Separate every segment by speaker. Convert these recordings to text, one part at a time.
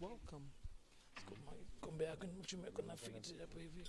Speaker 1: welcome. Kombe yako nimechumeka na fiti hapo hivi.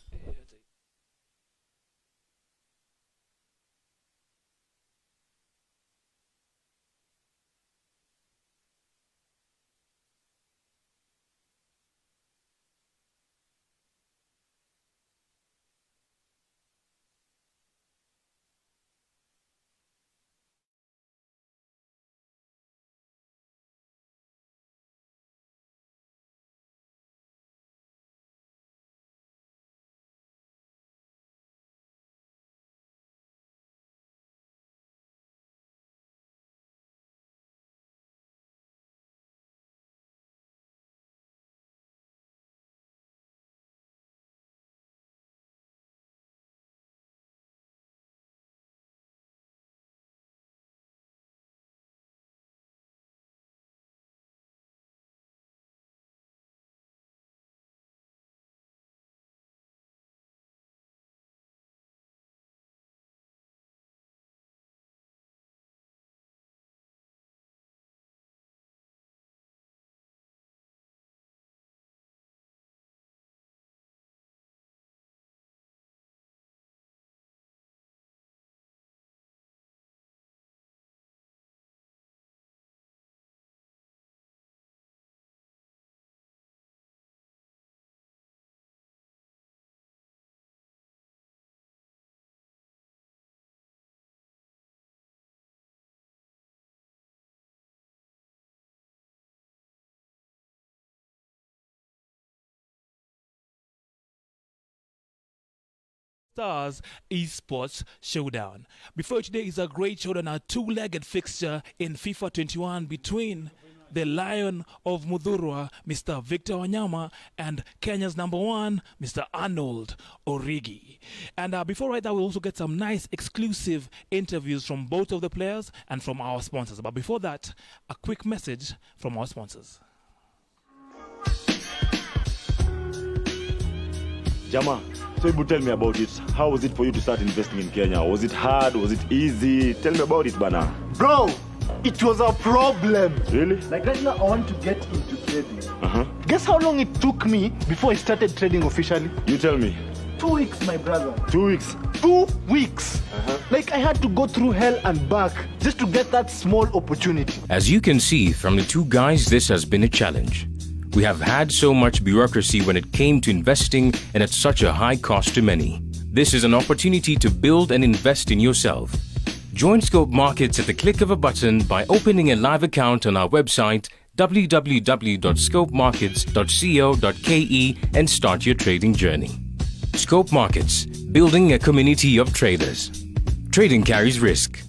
Speaker 1: Stars Esports Showdown. Before today is a great showdown, a two-legged fixture in FIFA 21 between the Lion of Mudhurwa, Mr. Victor Wanyama, and Kenya's number one, Mr. Arnold Origi. And before that, we'll also get some nice exclusive interviews from both of the players and from our sponsors. But before that, a quick message from our sponsors.
Speaker 2: Jama, so you tell me about it. How was it for you to start investing in Kenya? Was it hard? Was it easy? Tell me about it, Bana.
Speaker 3: Bro, it was a problem.
Speaker 2: Really?
Speaker 3: Like right now, I want to get into trading. Guess how long it took me before I started trading officially?
Speaker 2: You tell me.
Speaker 3: 2 weeks, my brother.
Speaker 2: 2 weeks?
Speaker 3: 2 weeks. Like I had to go through hell and back just to get that small opportunity.
Speaker 4: As you can see from the two guys, this has been a challenge. We have had so much bureaucracy when it came to investing and at such a high cost to many. This is an opportunity to build and invest in yourself. Join Scope Markets at the click of a button by opening a live account on our website www.scopemarkets.co.ke and start your trading journey. Scope Markets, building a community of traders. Trading carries risk.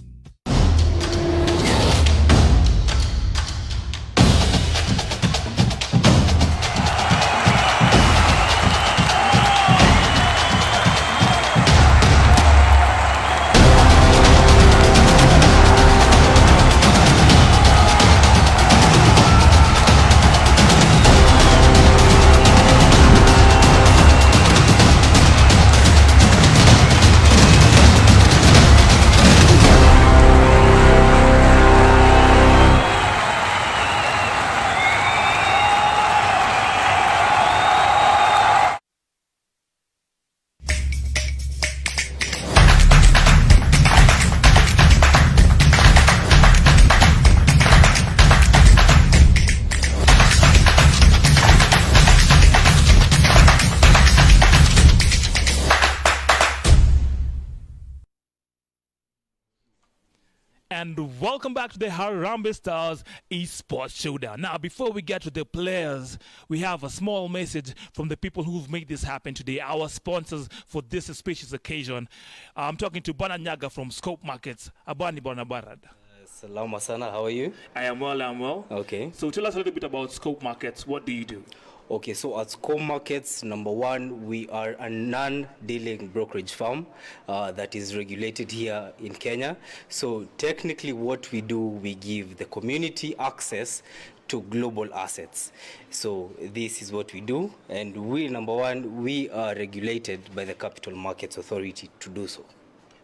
Speaker 1: And welcome back to the Harambee Stars Esports Showdown. Now, before we get to the players, we have a small message from the people who've made this happen today, our sponsors for this auspicious occasion. I'm talking to Bwana Nyaga from Scope Markets. Abani Bwana Barad.
Speaker 5: Salama sana, how are you?
Speaker 1: I am well.
Speaker 5: Okay.
Speaker 1: So tell us a little bit about Scope Markets. What do you do?
Speaker 5: Okay, so at Scope Markets, number one, we are a non-dealing brokerage firm that is regulated here in Kenya. So technically what we do, we give the community access to global assets. So this is what we do. And we, number one, we are regulated by the Capital Markets Authority to do so.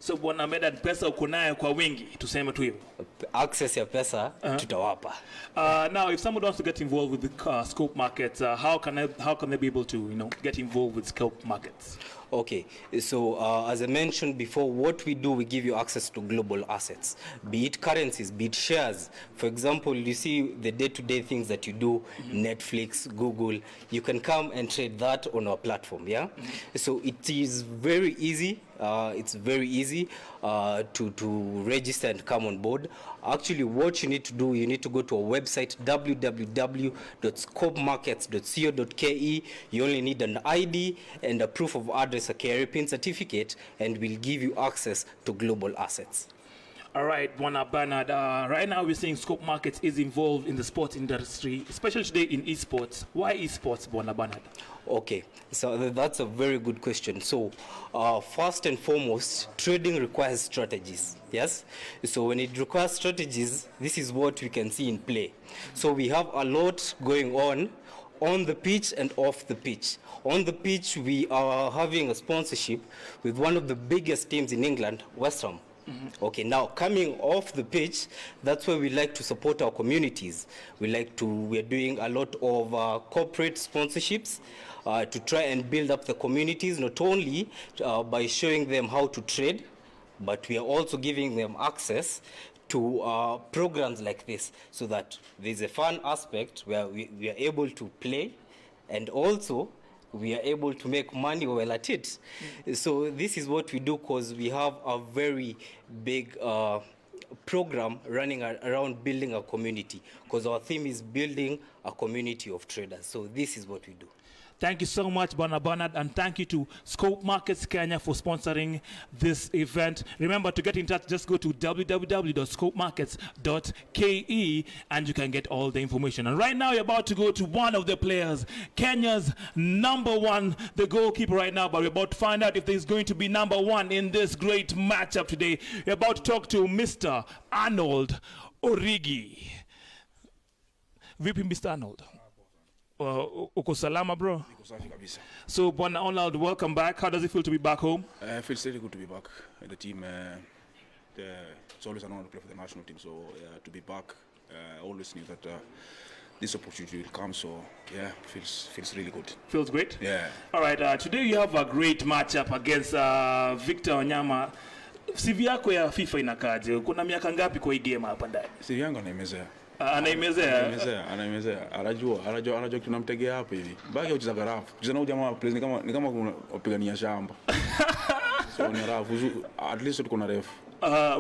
Speaker 1: So bwana Medan, pesa uko nayo kwa wingi, tuseme tu hivyo.
Speaker 5: Access ya pesa tutawapa.
Speaker 1: Now, if someone wants to get involved with the scope markets, how can they be able to, get involved with scope markets?
Speaker 5: Okay, so as I mentioned before, what we do, we give you access to global assets, be it currencies, be it shares. For example, you see the day-to-day things that you do, Netflix, Google, you can come and trade that on our platform, yeah? So it is very easy. It's very easy to register and come on board. Actually, what you need to do, you need to go to our website, www.scopemarkets.co.ke. You only need an ID and a proof of address, a KRA PIN certificate, and we'll give you access to global assets.
Speaker 1: All right, Bwana Bernard, right now we're saying Scope Markets is involved in the sports industry, especially today in esports. Why esports, Bwana Bernard?
Speaker 5: Okay, so that's a very good question. So first and foremost, trading requires strategies, yes? So when it requires strategies, this is what we can see in play. So we have a lot going on the pitch and off the pitch. On the pitch, we are having a sponsorship with one of the biggest teams in England, West Ham. Okay, now coming off the pitch, that's where we like to support our communities. We're doing a lot of corporate sponsorships to try and build up the communities, not only by showing them how to trade, but we are also giving them access to programs like this, so that there's a fun aspect where we are able to play, and also we are able to make money while at it. So this is what we do, because we have a very big program running around building a community, because our theme is building a community of traders. So this is what we do.
Speaker 1: Thank you so much, Bwana Bernard, and thank you to Scope Markets Kenya for sponsoring this event. Remember, to get in touch, just go to www.scopemarkets.ke and you can get all the information. And right now, you're about to go to one of the players, Kenya's #1, the goalkeeper right now, but we're about to find out if there's going to be #1 in this great matchup today. We're about to talk to Mr. Arnold Origi. Vipi, Mr. Arnold? Uko salama, bro? So, Bwana Arnold, welcome back. How does it feel to be back home?
Speaker 6: It feels really good to be back in the team. It's always an honor to play for the national team. So, to be back, I always knew that this opportunity will come. So, yeah, feels really good.
Speaker 1: Feels great?
Speaker 6: Yeah.
Speaker 1: All right, today you have a great matchup against Victor Wanyama. CV yako ya FIFA inakaje? Kuna miaka ngapi kwa hii game hapa ndani?
Speaker 6: CV yangu anaimezea.
Speaker 1: Anaimezea.
Speaker 6: Anajua tunamtegea hapa hivi. Baki ucheza garafu. Ucheza na jamaa plays ni kama unapigania shamba. So ni rafu. At least tuko na ref.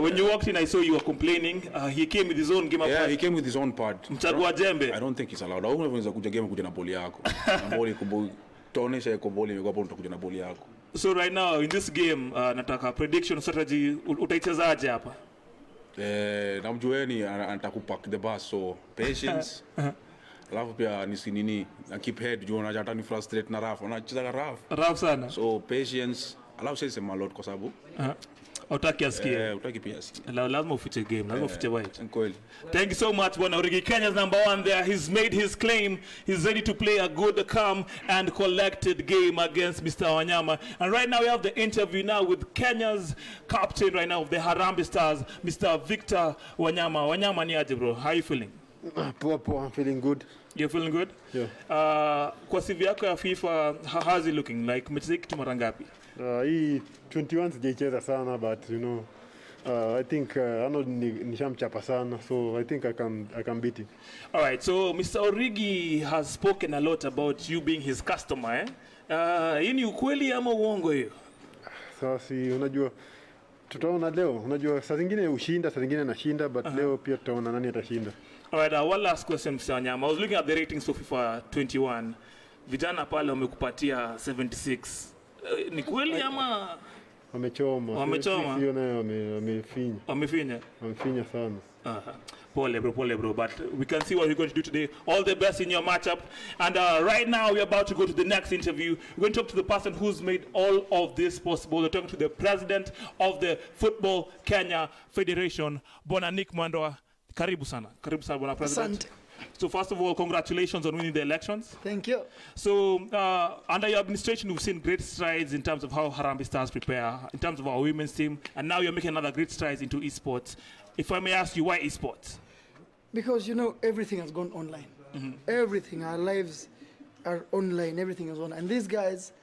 Speaker 1: When you walked in, I saw you were complaining. He came with his own game.
Speaker 6: Yeah, he came with his own part.
Speaker 1: Mchagua jembe.
Speaker 6: I don't think it's allowed. Au unaweza kuja game kuja na boli yako. Na boli kubo tuonesha iko boli imekuwa hapo utakuja na boli yako.
Speaker 1: So right now in this game, nataka prediction strategy utaichezaje hapa?
Speaker 6: Namjueni anataka kupack the bus, so patience. Alafu pia nini na keep head juu unajata ni frustrate na Raf anacheza Raf
Speaker 1: sana,
Speaker 6: so patience. Alafu sasa malot kwa sababu
Speaker 1: utaki asikie
Speaker 6: utaki pia asikie
Speaker 1: lazima ufiche game, lazima ufiche white.
Speaker 6: Kweli.
Speaker 1: Thank you so much, Bwana Origi. Kenya's #1 there. He's made his claim. He's ready to play a good, calm and collected game against Mr. Wanyama. And right now we have the interview now with Kenya's captain right now of the Harambee Stars, Mr. Victor Wanyama. Wanyama ni aje, bro? How are you feeling?
Speaker 3: Poor, I'm feeling good.
Speaker 1: You're feeling good?
Speaker 3: Yeah.
Speaker 1: Kwa CV yako ya FIFA, how's it looking like? Umecheza kitu mara ngapi?
Speaker 3: Hii 21 sijaicheza sana, but I think Arnold nishamchapa sana, so I think I can beat him.
Speaker 1: All right, so Mr. Origi has spoken a lot about you being his customer, eh? Hii ni ukweli ama uongo hiyo?
Speaker 3: Sasa unajua tutaona leo, unajua saa zingine ushinda, saa zingine nashinda, but leo pia tutaona nani atashinda.
Speaker 1: All right, one last question, Mr. Wanyama. I was looking at the ratings for FIFA 21. Vijana pale wamekupatia 76. Ni kweli ama
Speaker 3: wamechoma? Sio nayo wamefinya sana.
Speaker 1: Pole bro, but we can see what you're going to do today. All the best in your matchup. And right now we're about to go to the next interview. We're going to talk to the person who's made all of this possible. We're talking to the president of the Football Kenya Federation, Bwana Nick Mwandoa. Karibu sana bwana president. So first of all, congratulations on winning the elections.
Speaker 7: Thank you.
Speaker 1: So under your administration, we've seen great strides in terms of how Harambee Stars prepare, in terms of our women's team, and now you're making another great strides into esports. If I may ask you, why esports?
Speaker 7: Because, you know, everything has gone online. Everything, our lives are online, everything is online. And these guys,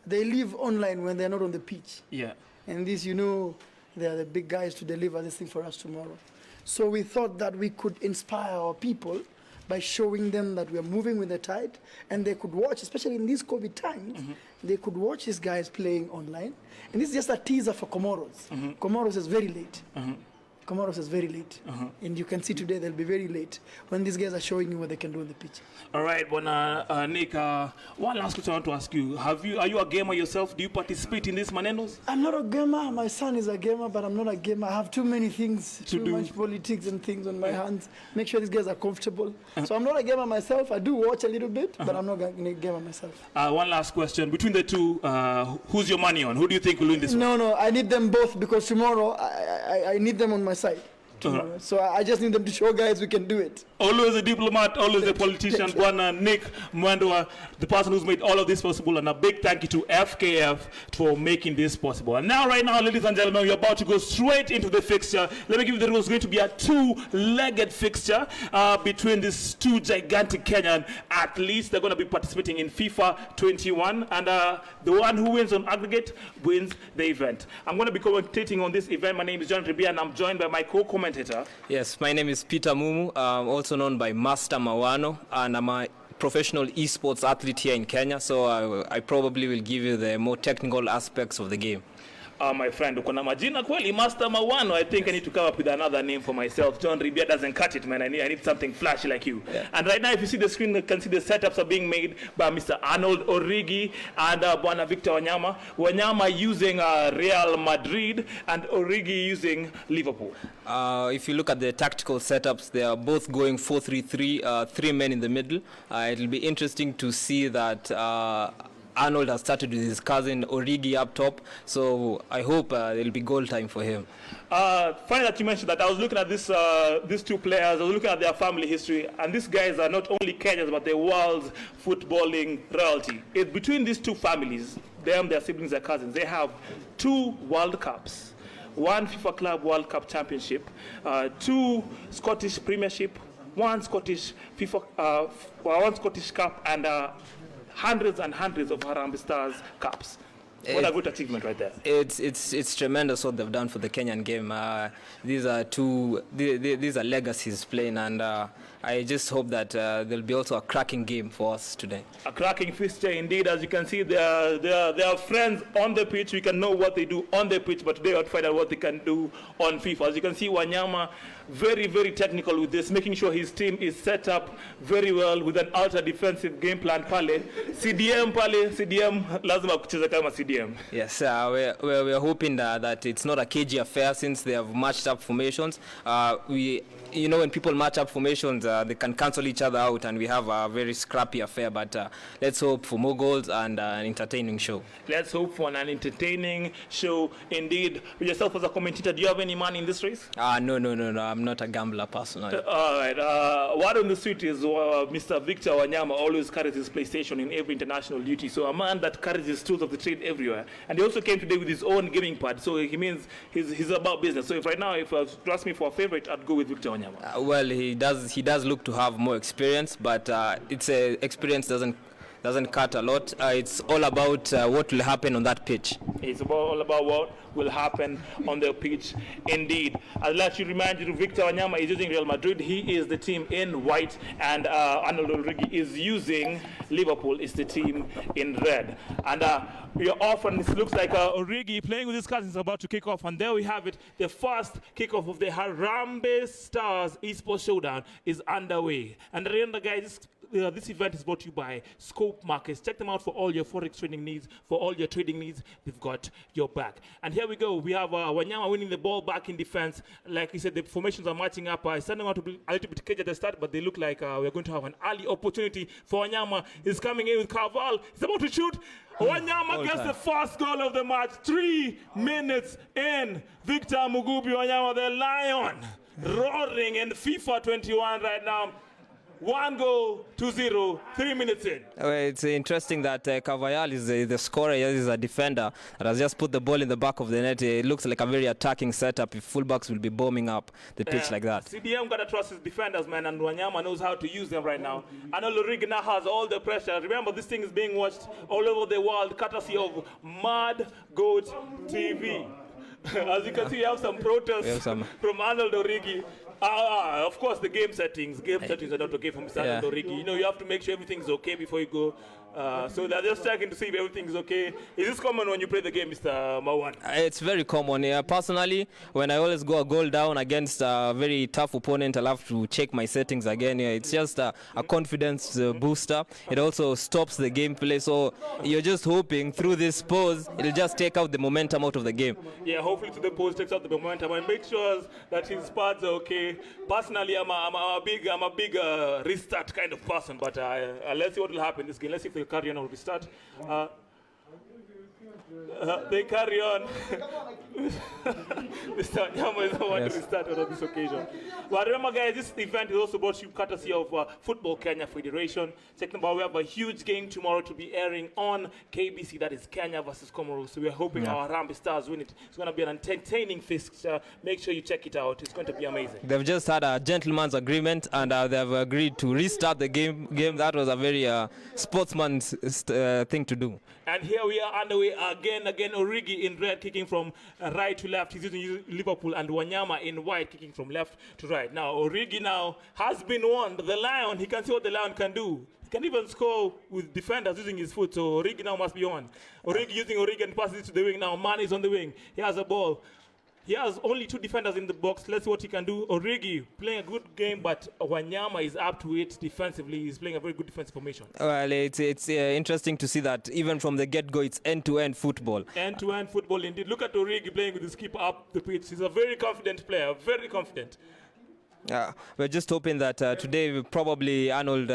Speaker 7: they live online when they're not on the pitch.
Speaker 1: Yeah.
Speaker 7: And these, you know, they are the big guys to deliver this thing for us tomorrow. So we thought that we could inspire our people by showing them that we are moving with the tide, and they could watch, especially in these COVID times, they could watch these guys playing online. And this is just a teaser for Comoros. Comoros is very late. Comoros is very late. And you can see today they'll be very late when these guys are showing you what they can do on the pitch.
Speaker 1: All right, but Nick, one last question I want to ask you. Are you a gamer yourself? Do you participate in these manenos?
Speaker 7: I'm not a gamer. My son is a gamer, but I'm not a gamer. I have too many things, too much politics and things on my hands. Make sure these guys are comfortable. So I'm not a gamer myself. I do watch a little bit, but I'm not a gamer myself.
Speaker 1: One last question. Between the two, who's your money on? Who do you think will win this one?
Speaker 7: No, I need them both because tomorrow I need them on my side. Tomorrow. So I just need them to show guys we can do it.
Speaker 1: Always a diplomat, always a politician. Bwana Nick Mwendwa, the person who's made all of this possible, and a big thank you to FKF for making this possible. And now, right now, ladies and gentlemen, we're about to go straight into the fixture. Let me give you the rules. It's going to be a two-legged fixture between these two gigantic Kenyan athletes. They're going to be participating in FIFA 21, and the one who wins on aggregate wins the event. I'm going to be commentating on this event. My name is John Ribia, and I'm joined by my co-commentator.
Speaker 8: Yes, my name is Peter Mumu, also known by Master Mawano, and I'm a professional esports athlete here in Kenya, so I probably will give you the more technical aspects of the game.
Speaker 1: My friend, uko na majina kweli, Master Mawano. I think I need to come up with another name for myself. John Ribia doesn't cut it, man. I need something flashy like you. Yeah. And right now, if you see the screen, you can see the setups are being made by Mr. Arnold Origi and Bwana Victor Wanyama. Wanyama using Real Madrid and Origi using Liverpool.
Speaker 8: If you look at the tactical setups, they are both going 4-3-3, 3 men in the middle. It'll be interesting to see that Arnold has started with his cousin Origi up top, so I hope there'll be goal time for him.
Speaker 1: Funny that you mentioned that. I was looking at these two players. I was looking at their family history, and these guys are not only Kenyans but the world's footballing royalty. It's between these two families, them, their siblings, their cousins, they have 2 World Cups, 1 FIFA Club World Cup Championship, 2 Scottish Premiership, 1 Scottish FIFA, 1 Scottish Cup, and hundreds and hundreds of Harambee Stars Cups. What a good achievement right there.
Speaker 8: It's tremendous what they've done for the Kenyan game. These are legacies playing, and I just hope that there'll be also a cracking game for us today.
Speaker 1: A cracking fixture indeed. As you can see, they are friends on the pitch. We can know what they do on the pitch, but today I'll find out what they can do on FIFA. As you can see, Wanyama very, very technical with this, making sure his team is set up very well with an ultra defensive game plan pale. CDM lazima kucheza kama CDM.
Speaker 8: Yes, we're hoping that it's not a cagey affair since they have matched up formations. You know, when people match up formations, they can cancel each other out, and we have a very scrappy affair. But let's hope for more goals and an entertaining show. Let's hope for an entertaining show indeed.
Speaker 1: With yourself as a commentator, do you have any money in this race?
Speaker 8: No. I'm not a gambler personally.
Speaker 1: All right. Word on the street is Mr. Victor Wanyama always carries his PlayStation in every international duty. So a man that carries his tools of the trade everywhere. And he also came today with his own gaming pad. So he means he's about business. So if right now, if you ask me for a favorite, I'd go with Victor Wanyama.
Speaker 8: Well, he does look to have more experience, but it's experience doesn't cut a lot. It's all about what will happen on that pitch.
Speaker 1: It's all about what will happen on the pitch, indeed. I'd like to remind you, Victor Wanyama is using Real Madrid. He is the team in white, and Arnold Origi is using Liverpool, is the team in red. And we are off, and it looks like Origi playing with his cousins is about to kick off. And there we have it. The first kickoff of the Harambee Stars Esports Showdown is underway. And remember, guys, this event is brought to you by Scope Markets. Check them out for all your forex trading needs, for all your trading needs. They've got your back. And here we go. We have Wanyama winning the ball back in defense. Like we said, the formations are matching up. It's starting out to be a little bit cagey at the start, but they look like we're going to have an early opportunity for Wanyama. He's coming in with Carval. He's about to shoot. Wanyama gets the first goal of the match. 3 minutes in. Victor Mugubi Wanyama, the Lion, roaring in FIFA 21 right now. 1 goal, 2-0, 3 minutes in.
Speaker 8: It's interesting that Cavallal is the scorer, he is a defender that has just put the ball in the back of the net. It looks like a very attacking setup if fullbacks will be bombing up the pitch like that.
Speaker 1: CDM got to trust his defenders, man, and Wanyama knows how to use them right now. Arnold Origi now has all the pressure. Remember, this thing is being watched all over the world, courtesy of Mad Goat TV. As you can see, we have some protests from Arnold Origi. Of course, the game settings are not okay for Mr. Arnold Origi. You know, you have to make sure everything's okay before you go. So they're just checking to see if everything's okay. Is this common when you play the game, Mr. Mawan?
Speaker 8: It's very common. Personally, when I always go a goal down against a very tough opponent, I'll have to check my settings again. It's just a confidence booster. It also stops the gameplay. So you're just hoping through this pause, it'll just take out the momentum out of the game.
Speaker 1: Yeah, hopefully to the pause takes out the momentum and make sure that his pads are okay. Personally, I'm a big restart kind of person, but let's see what will happen in this game. Let's see if they'll carry on or restart. They carry on. Mr. Wanyama is the one to restart on this occasion. But remember, guys, this event is also brought to you courtesy of Football Kenya Federation. Second of all, we have a huge game tomorrow to be airing on KBC. That is Kenya versus Comoros. So we are hoping our Harambee Stars win it. It's going to be an entertaining fixture. Make sure you check it out. It's going to be amazing.
Speaker 8: They've just had a gentleman's agreement, and they've agreed to restart the game. That was a very sportsman's thing to do.
Speaker 1: And here we are underway again. Origi in red kicking from right to left. He's using Liverpool, and Wanyama in white kicking from left to right. Now Origi now has been warned. The Lion, he can see what the Lion can do. He can even score with defenders using his foot. So Origi now must be on. Origi and passes it to the wing. Now Man is on the wing. He has a ball. He has only 2 defenders in the box. Let's see what he can do. Origi playing a good game, but Wanyama is up to it defensively. He's playing a very good defensive formation.
Speaker 8: Well, it's interesting to see that even from the get-go, it's end-to-end football.
Speaker 1: End-to-end football indeed. Look at Origi playing with his keeper up the pitch. He's a very confident player, very confident.
Speaker 8: We're just hoping that today probably Arnold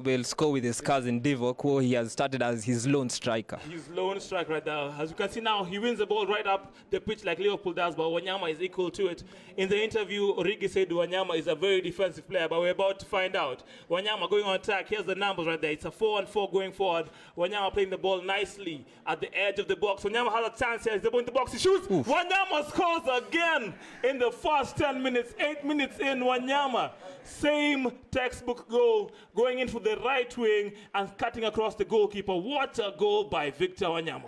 Speaker 8: will score with his cousin Divock, who he has started as his lone striker.
Speaker 1: His lone striker right there. As you can see now, he wins the ball right up the pitch like Liverpool does, but Wanyama is equal to it. In the interview, Origi said Wanyama is a very defensive player, but we're about to find out. Wanyama going on attack. Here's the numbers right there. It's a 4-on-4 going forward. Wanyama playing the ball nicely at the edge of the box. Wanyama has a chance here. He's the ball in the box. He shoots. Oof. Wanyama scores again in the first 10 minutes. 8 minutes in, Wanyama, same textbook goal, going into the right wing and cutting across the goalkeeper. What a goal by Victor Wanyama.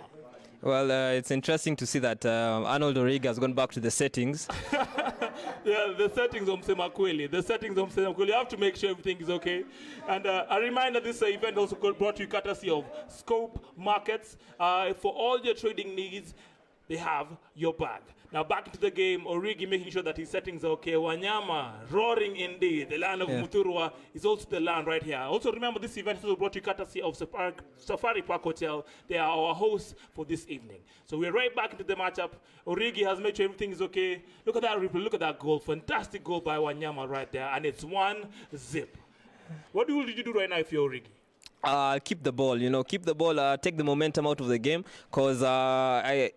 Speaker 8: Well, it's interesting to see that Arnold Origi has gone back to the settings.
Speaker 1: Yeah, the settings of Msemakweli. You have to make sure everything is okay. And a reminder, this event also brought to you courtesy of Scope Markets. For all your trading needs, they have your bag. Now back into the game, Origi making sure that his settings are okay. Wanyama, roaring indeed. The land of Muthurwa is also the land right here. Also remember, this event is also brought to you courtesy of Safari Park Hotel. They are our hosts for this evening. So we're right back into the matchup. Origi has made sure everything is okay. Look at that replay, look at that goal. Fantastic goal by Wanyama right there. And it's 1-0. What would you do right now if you're Origi?
Speaker 8: Keep the ball, keep the ball, take the momentum out of the game, because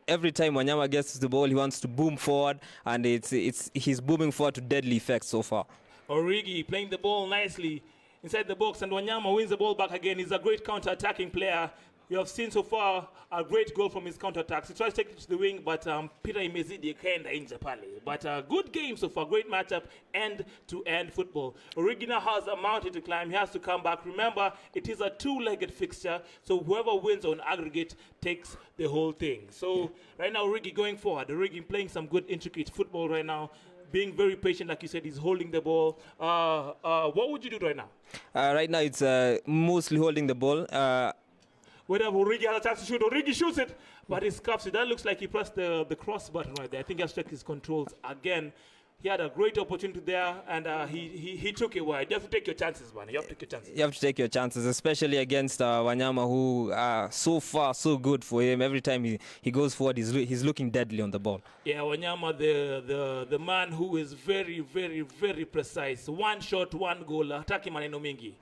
Speaker 8: every time Wanyama gets the ball, he wants to boom forward, and he's booming forward to deadly effects so far.
Speaker 1: Origi playing the ball nicely inside the box, and Wanyama wins the ball back again. He's a great counter-attacking player. We have seen so far a great goal from his counter-attacks. He tries to take it to the wing, but Peter imezidi kaenda inje pale. But good game so far, great matchup, end-to-end football. Origi now has a mountain to climb. He has to come back. Remember, it is a 2-legged fixture, so whoever wins on aggregate takes the whole thing. So right now, Origi going forward. Origi playing some good, intricate football right now. Being very patient, like you said, he's holding the ball. What would you do right now?
Speaker 8: Right now, it's mostly holding the ball.
Speaker 1: Whenever Origi has a chance to shoot, Origi shoots it, but he scuffs it. That looks like he pressed the cross button right there. I think he has checked his controls again. He had a great opportunity there, and he took it wide. You have to take your chances, man. You have to take your chances.
Speaker 8: You have to take your chances, especially against Wanyama, who so far so good for him. Every time he goes forward, he's looking deadly on the ball. Yeah,
Speaker 1: Wanyama, the man who is very, very, very precise. One shot, one goal. Hataki maneno mingi.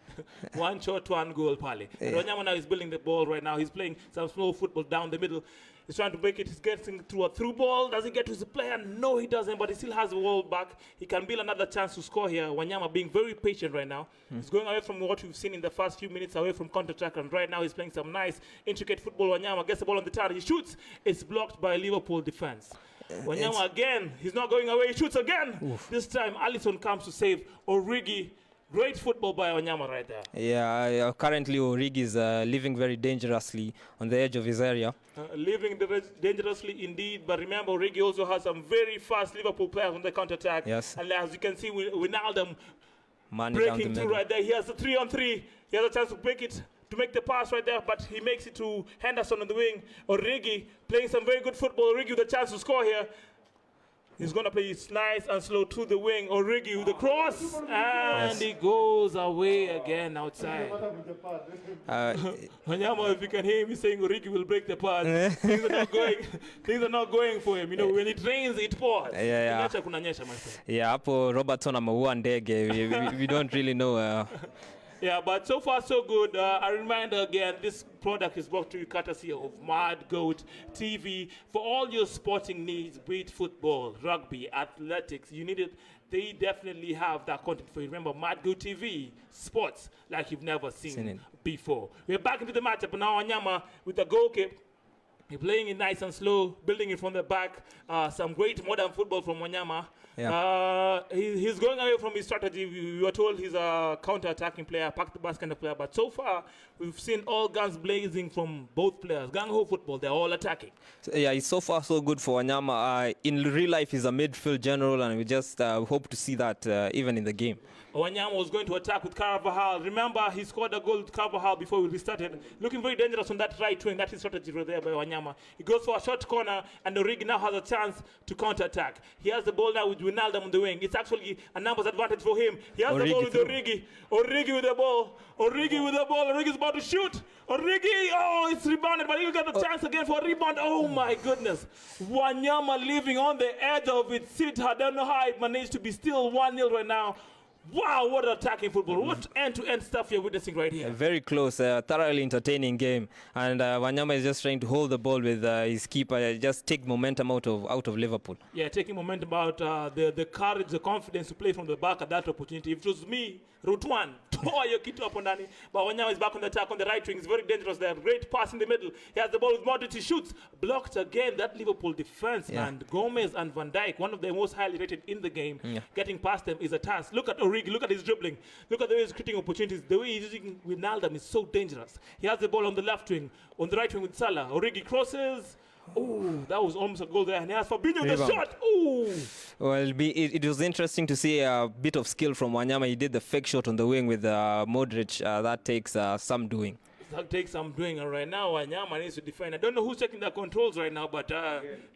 Speaker 1: One shot, one goal, pale. Yeah. Wanyama now is building the ball right now. He's playing some slow football down the middle. He's trying to break it. He's getting through a through ball. Does he get to his player? No, he doesn't, but he still has the ball back. He can build another chance to score here. Wanyama being very patient right now. He's going away from what we've seen in the first few minutes, away from counter-attack, and right now he's playing some nice, intricate football. Wanyama gets the ball on the turn. He shoots. It's blocked by Liverpool defense. Wanyama again. He's not going away. He shoots again. Oof. This time, Alisson comes to save Origi. Great football by Wanyama right there.
Speaker 8: Yeah, currently Origi is living very dangerously on the edge of his area.
Speaker 1: Living dangerously indeed, but remember Origi also has some very fast Liverpool players on the counter-attack.
Speaker 8: Yes.
Speaker 1: And as you can see, Wijnaldum
Speaker 8: Man
Speaker 1: breaking through right there. He has a 3-on-3. He has a chance to break it, to make the pass right there, but he makes it to Henderson on the wing. Origi playing some very good football. Origi with a chance to score here. He's going to play it nice and slow to the wing. Origi with the cross, and he goes away again outside. Wanyama, if you can hear me saying Origi will break the pass, things are not going for him. You know, when it rains, it pours.
Speaker 8: Yeah. Yeah, hapo Robertson ameua ndege. We don't really know.
Speaker 1: Yeah, but so far so good. A reminder again, this product is brought to you courtesy of Mad Goat TV. For all your sporting needs, be it football, rugby, athletics, you need it. They definitely have that content for you. Remember, Mad Goat TV, sports like you've never seen it before. We're back into the matchup now. Wanyama with the goalkeeper. He's playing it nice and slow, building it from the back. Some great modern football from Wanyama. Yeah. He's going away from his strategy. We were told he's a counter-attacking player, pack-the-bus kind of player. But so far, we've seen all guns blazing from both players. Gang-ho football, they're all attacking.
Speaker 8: So, yeah, it's so far so good for Wanyama. In real life, he's a midfield general, and we just hope to see that even in the game.
Speaker 1: Wanyama was going to attack with Carvajal. Remember, he scored a goal with Carvajal before we restarted. Looking very dangerous on that right wing. That is strategy right there by Wanyama. He goes for a short corner, and Origi now has a chance to counter-attack. He has the ball now with Wijnaldum on the wing. It's actually a numbers advantage for him. He has the ball with Origi. Origi with the ball. Origi with the ball. Origi's about to shoot. Origi, oh, it's rebounded, but he'll get the chance again for a rebound. Oh, my goodness. Wanyama living on the edge of its seat. I don't know how it managed to be still 1-0 right now. Wow, what attacking football. What end-to-end stuff you're witnessing right here.
Speaker 8: Very close, thoroughly entertaining game. And Wanyama is just trying to hold the ball with his keeper, just take momentum out of Liverpool.
Speaker 1: Yeah, taking momentum out, the courage, the confidence to play from the back at that opportunity. If it was me, route one, toa your kitu hapo ndani. But Wanyama is back on the attack on the right wing. It's very dangerous there. Great pass in the middle. He has the ball with Modric. He shoots. Blocked again. That Liverpool defense, and Gomez and Van Dijk, one of the most highly rated in the game. Yeah. Getting past them is a task. Look at Origi. Look at his dribbling. Look at the way he's creating opportunities. The way he's using Wijnaldum is so dangerous. He has the ball on the left wing. On the right wing with Salah. Origi crosses. Oh, that was almost a goal there. And he has Fabinho the shot. Oh.
Speaker 8: Well, it was interesting to see a bit of skill from Wanyama. He did the fake shot on the wing with Modric. That takes some doing.
Speaker 1: That takes some doing. And right now, Wanyama needs to defend. I don't know who's checking the controls right now, but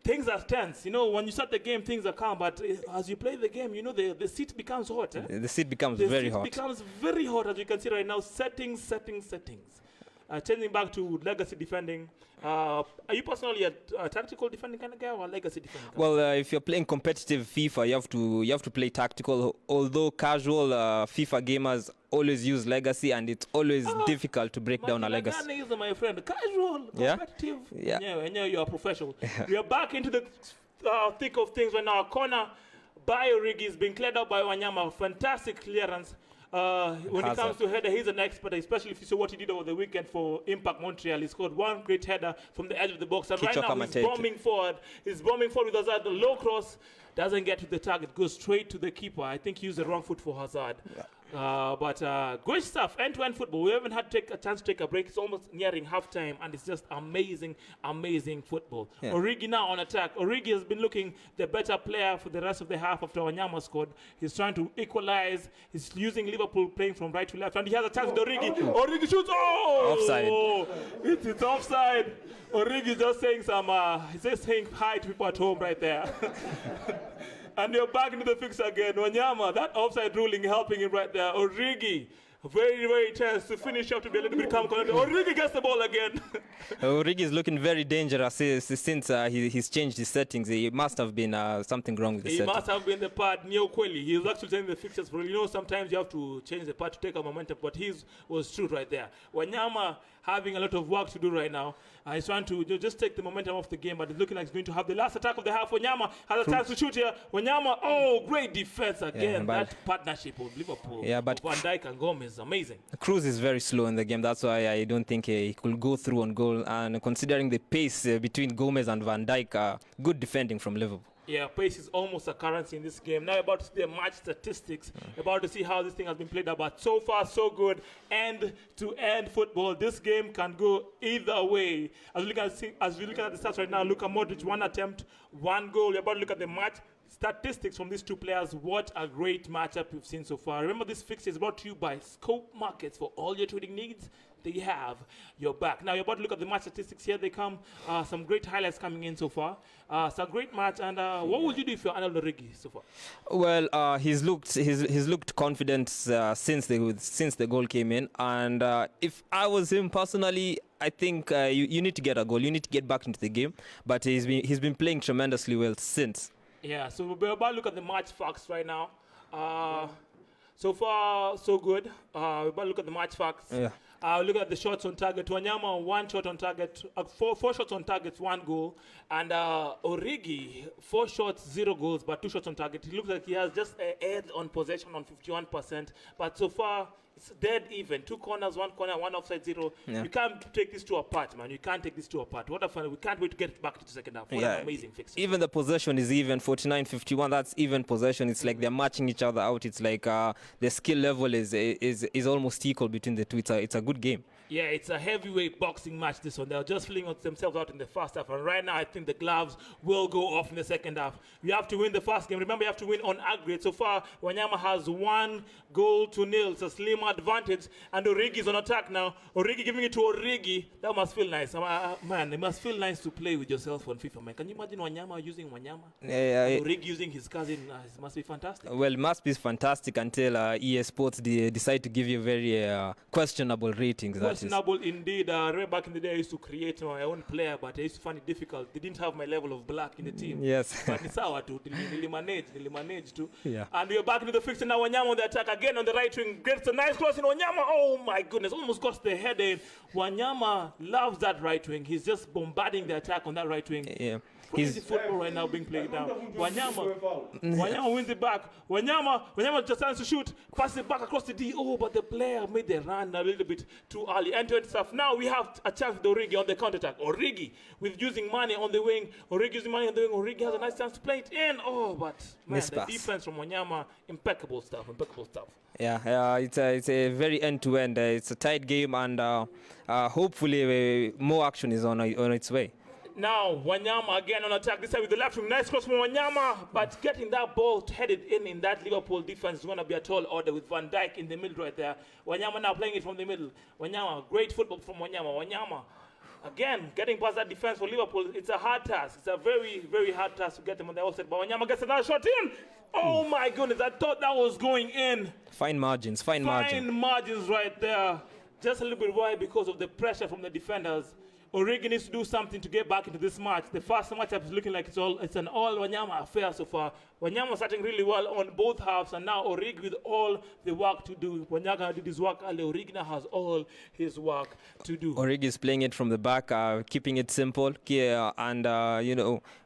Speaker 1: things are tense. You know, when you start the game, things are calm. But as you play the game, you know, the seat becomes hot.
Speaker 8: The seat becomes very hot.
Speaker 1: The seat becomes very hot, as you can see right now. Settings. Changing back to legacy defending. Are you personally a tactical defending kind of guy or a legacy defending?
Speaker 8: Well, if you're playing competitive FIFA, you have to play tactical. Although casual FIFA gamers always use legacy, and it's always difficult to break down a legacy.
Speaker 1: My friend, casual, competitive. Yeah, you're a professional. We are back into the thick of things right now. Corner by Origi is being cleared out by Wanyama. Fantastic clearance. When it comes to header, he's an expert, especially if you saw what he did over the weekend for Impact Montreal. He scored one great header from the edge of the box. And right now he's bombing forward. He's bombing forward with Hazard. The low cross doesn't get to the target, goes straight to the keeper. I think he used the wrong foot for Hazard. Yeah. But great stuff, end-to-end football. We haven't had a chance to take a break. It's almost nearing halftime, and it's just amazing football. Yeah. Origi now on attack. Origi has been looking the better player for the rest of the half after Wanyama scored. He's trying to equalize. He's using Liverpool playing from right to left, and he has a chance with Origi. Origi shoots. Oh!
Speaker 8: Offside.
Speaker 1: It's offside. Origi just saying he's just saying hi to people at home right there. And you're back into the fix again. Wanyama, that offside ruling helping him right there. Origi very tense to finish up to be a little bit calm. Origi gets the ball again.
Speaker 8: Origi is looking very dangerous since he's changed his settings. He must have been something wrong with the
Speaker 1: He
Speaker 8: settings.
Speaker 1: must have been the part Neo Kweli. He was actually changing the fixtures. For, sometimes you have to change the part to take a momentum, but his was true right there. Wanyama having a lot of work to do right now. He's trying to just take the momentum off the game, but it's looking like he's going to have the last attack of the half. Wanyama has a chance to shoot here. Wanyama, great defense again. That partnership of Liverpool,
Speaker 8: but
Speaker 1: Van Dijk and Gomez, amazing.
Speaker 8: Cruz is very slow in the game. That's why I don't think he could go through on goal. And considering the pace between Gomez and Van Dijk, good defending from Liverpool.
Speaker 1: Yeah, pace is almost a currency in this game. Now about to see the match statistics, about to see how this thing has been played out. But so far, so good. End-to-end football. This game can go either way. As we look at the stats right now, Luka Modric, 1 attempt, 1 goal. We're about to look at the match statistics from these two players. What a great matchup we've seen so far. Remember, this fixture is brought to you by Scope Markets. For all your trading needs, they have your back. Now, you're about to look at the match statistics. Here they come. Some great highlights coming in so far. It's a great match. And what would you do if you're Arnold Origi so far?
Speaker 8: Well, he's looked confident since the goal came in. And if I was him personally, I think you need to get a goal. You need to get back into the game. But he's been playing tremendously well since.
Speaker 1: Yeah, so we're about to look at the match facts right now. So far, so good. We're about to look at the match facts.
Speaker 8: Yeah.
Speaker 1: Look at the shots on target. Wanyama, 1 shot on target. 4 shots on target, 1 goal. And Origi, 4 shots, 0 goals, but 2 shots on target. He looks like he has just an edge on possession on 51%. But so far, it's dead even. 2 corners, 1 corner, 1 offside, 0.
Speaker 8: Yeah.
Speaker 1: You can't take these two apart, man. You can't take these two apart. What a fun. We can't wait to get back to the second half. What an amazing fixture.
Speaker 8: Even the possession is even, 49-51. That's even possession. It's like they're matching each other out. It's like the skill level is almost equal between the two. It's a good game.
Speaker 1: Yeah, it's a heavyweight boxing match, this one. They're just feeling themselves out in the first half. And right now, I think the gloves will go off in the second half. You have to win the first game. Remember, you have to win on aggregate. So far, Wanyama has 1 goal to 0. It's a slim advantage. And Origi is on attack now. Origi giving it to Origi. That must feel nice. Man, it must feel nice to play with yourself on FIFA, man. Can you imagine Wanyama using Wanyama? Origi using his cousin? It must be fantastic.
Speaker 8: Well, it must be fantastic until EA Sports decide to give you very questionable ratings.
Speaker 1: Questionable indeed. I remember back in the day I used to create my own player, but I used to find it difficult. They didn't have my level of black in the team.
Speaker 8: Yes.
Speaker 1: But it's our too. They managed to.
Speaker 8: Yeah.
Speaker 1: And we're back into the fixture now. Wanyama on the attack again on the right wing. Gets a nice cross in Wanyama. Oh my goodness. Almost got the head in. Wanyama loves that right wing. He's just bombarding the attack on that right wing.
Speaker 8: Yeah.
Speaker 1: Crazy football right now being played now. Wanyama wins it back. Wanyama just tries to shoot, passes it back across the D. Oh, but the player made the run a little bit too early. End-to-end stuff. Now we have a chance with Origi on the counter-attack. Origi with using money on the wing. Origi has a nice chance to play it in. Oh, but man, the defense from Wanyama, impeccable stuff.
Speaker 8: Yeah, it's a very end-to-end. It's a tight game, and hopefully more action is on its way.
Speaker 1: Now, Wanyama again on attack, this time with the left wing. Nice cross from Wanyama, but getting that ball headed in that Liverpool defense is going to be a tall order with Van Dijk in the middle right there. Wanyama now playing it from the middle. Wanyama, great football from Wanyama. Wanyama, again, getting past that defense for Liverpool. It's a hard task. It's a very, very hard task to get them on the outside. But Wanyama gets another shot in. Oh, my goodness. I thought that was going in.
Speaker 8: Fine margins
Speaker 1: right there. Just a little bit wide because of the pressure from the defenders. Origi needs to do something to get back into this match. The first matchup is looking like it's an all Wanyama affair so far. Wanyama starting really well on both halves, and now Origi with all the work to do. Wanyama did his work early. Origi now has all his work to do.
Speaker 8: Origi is playing it from the back, keeping it simple, and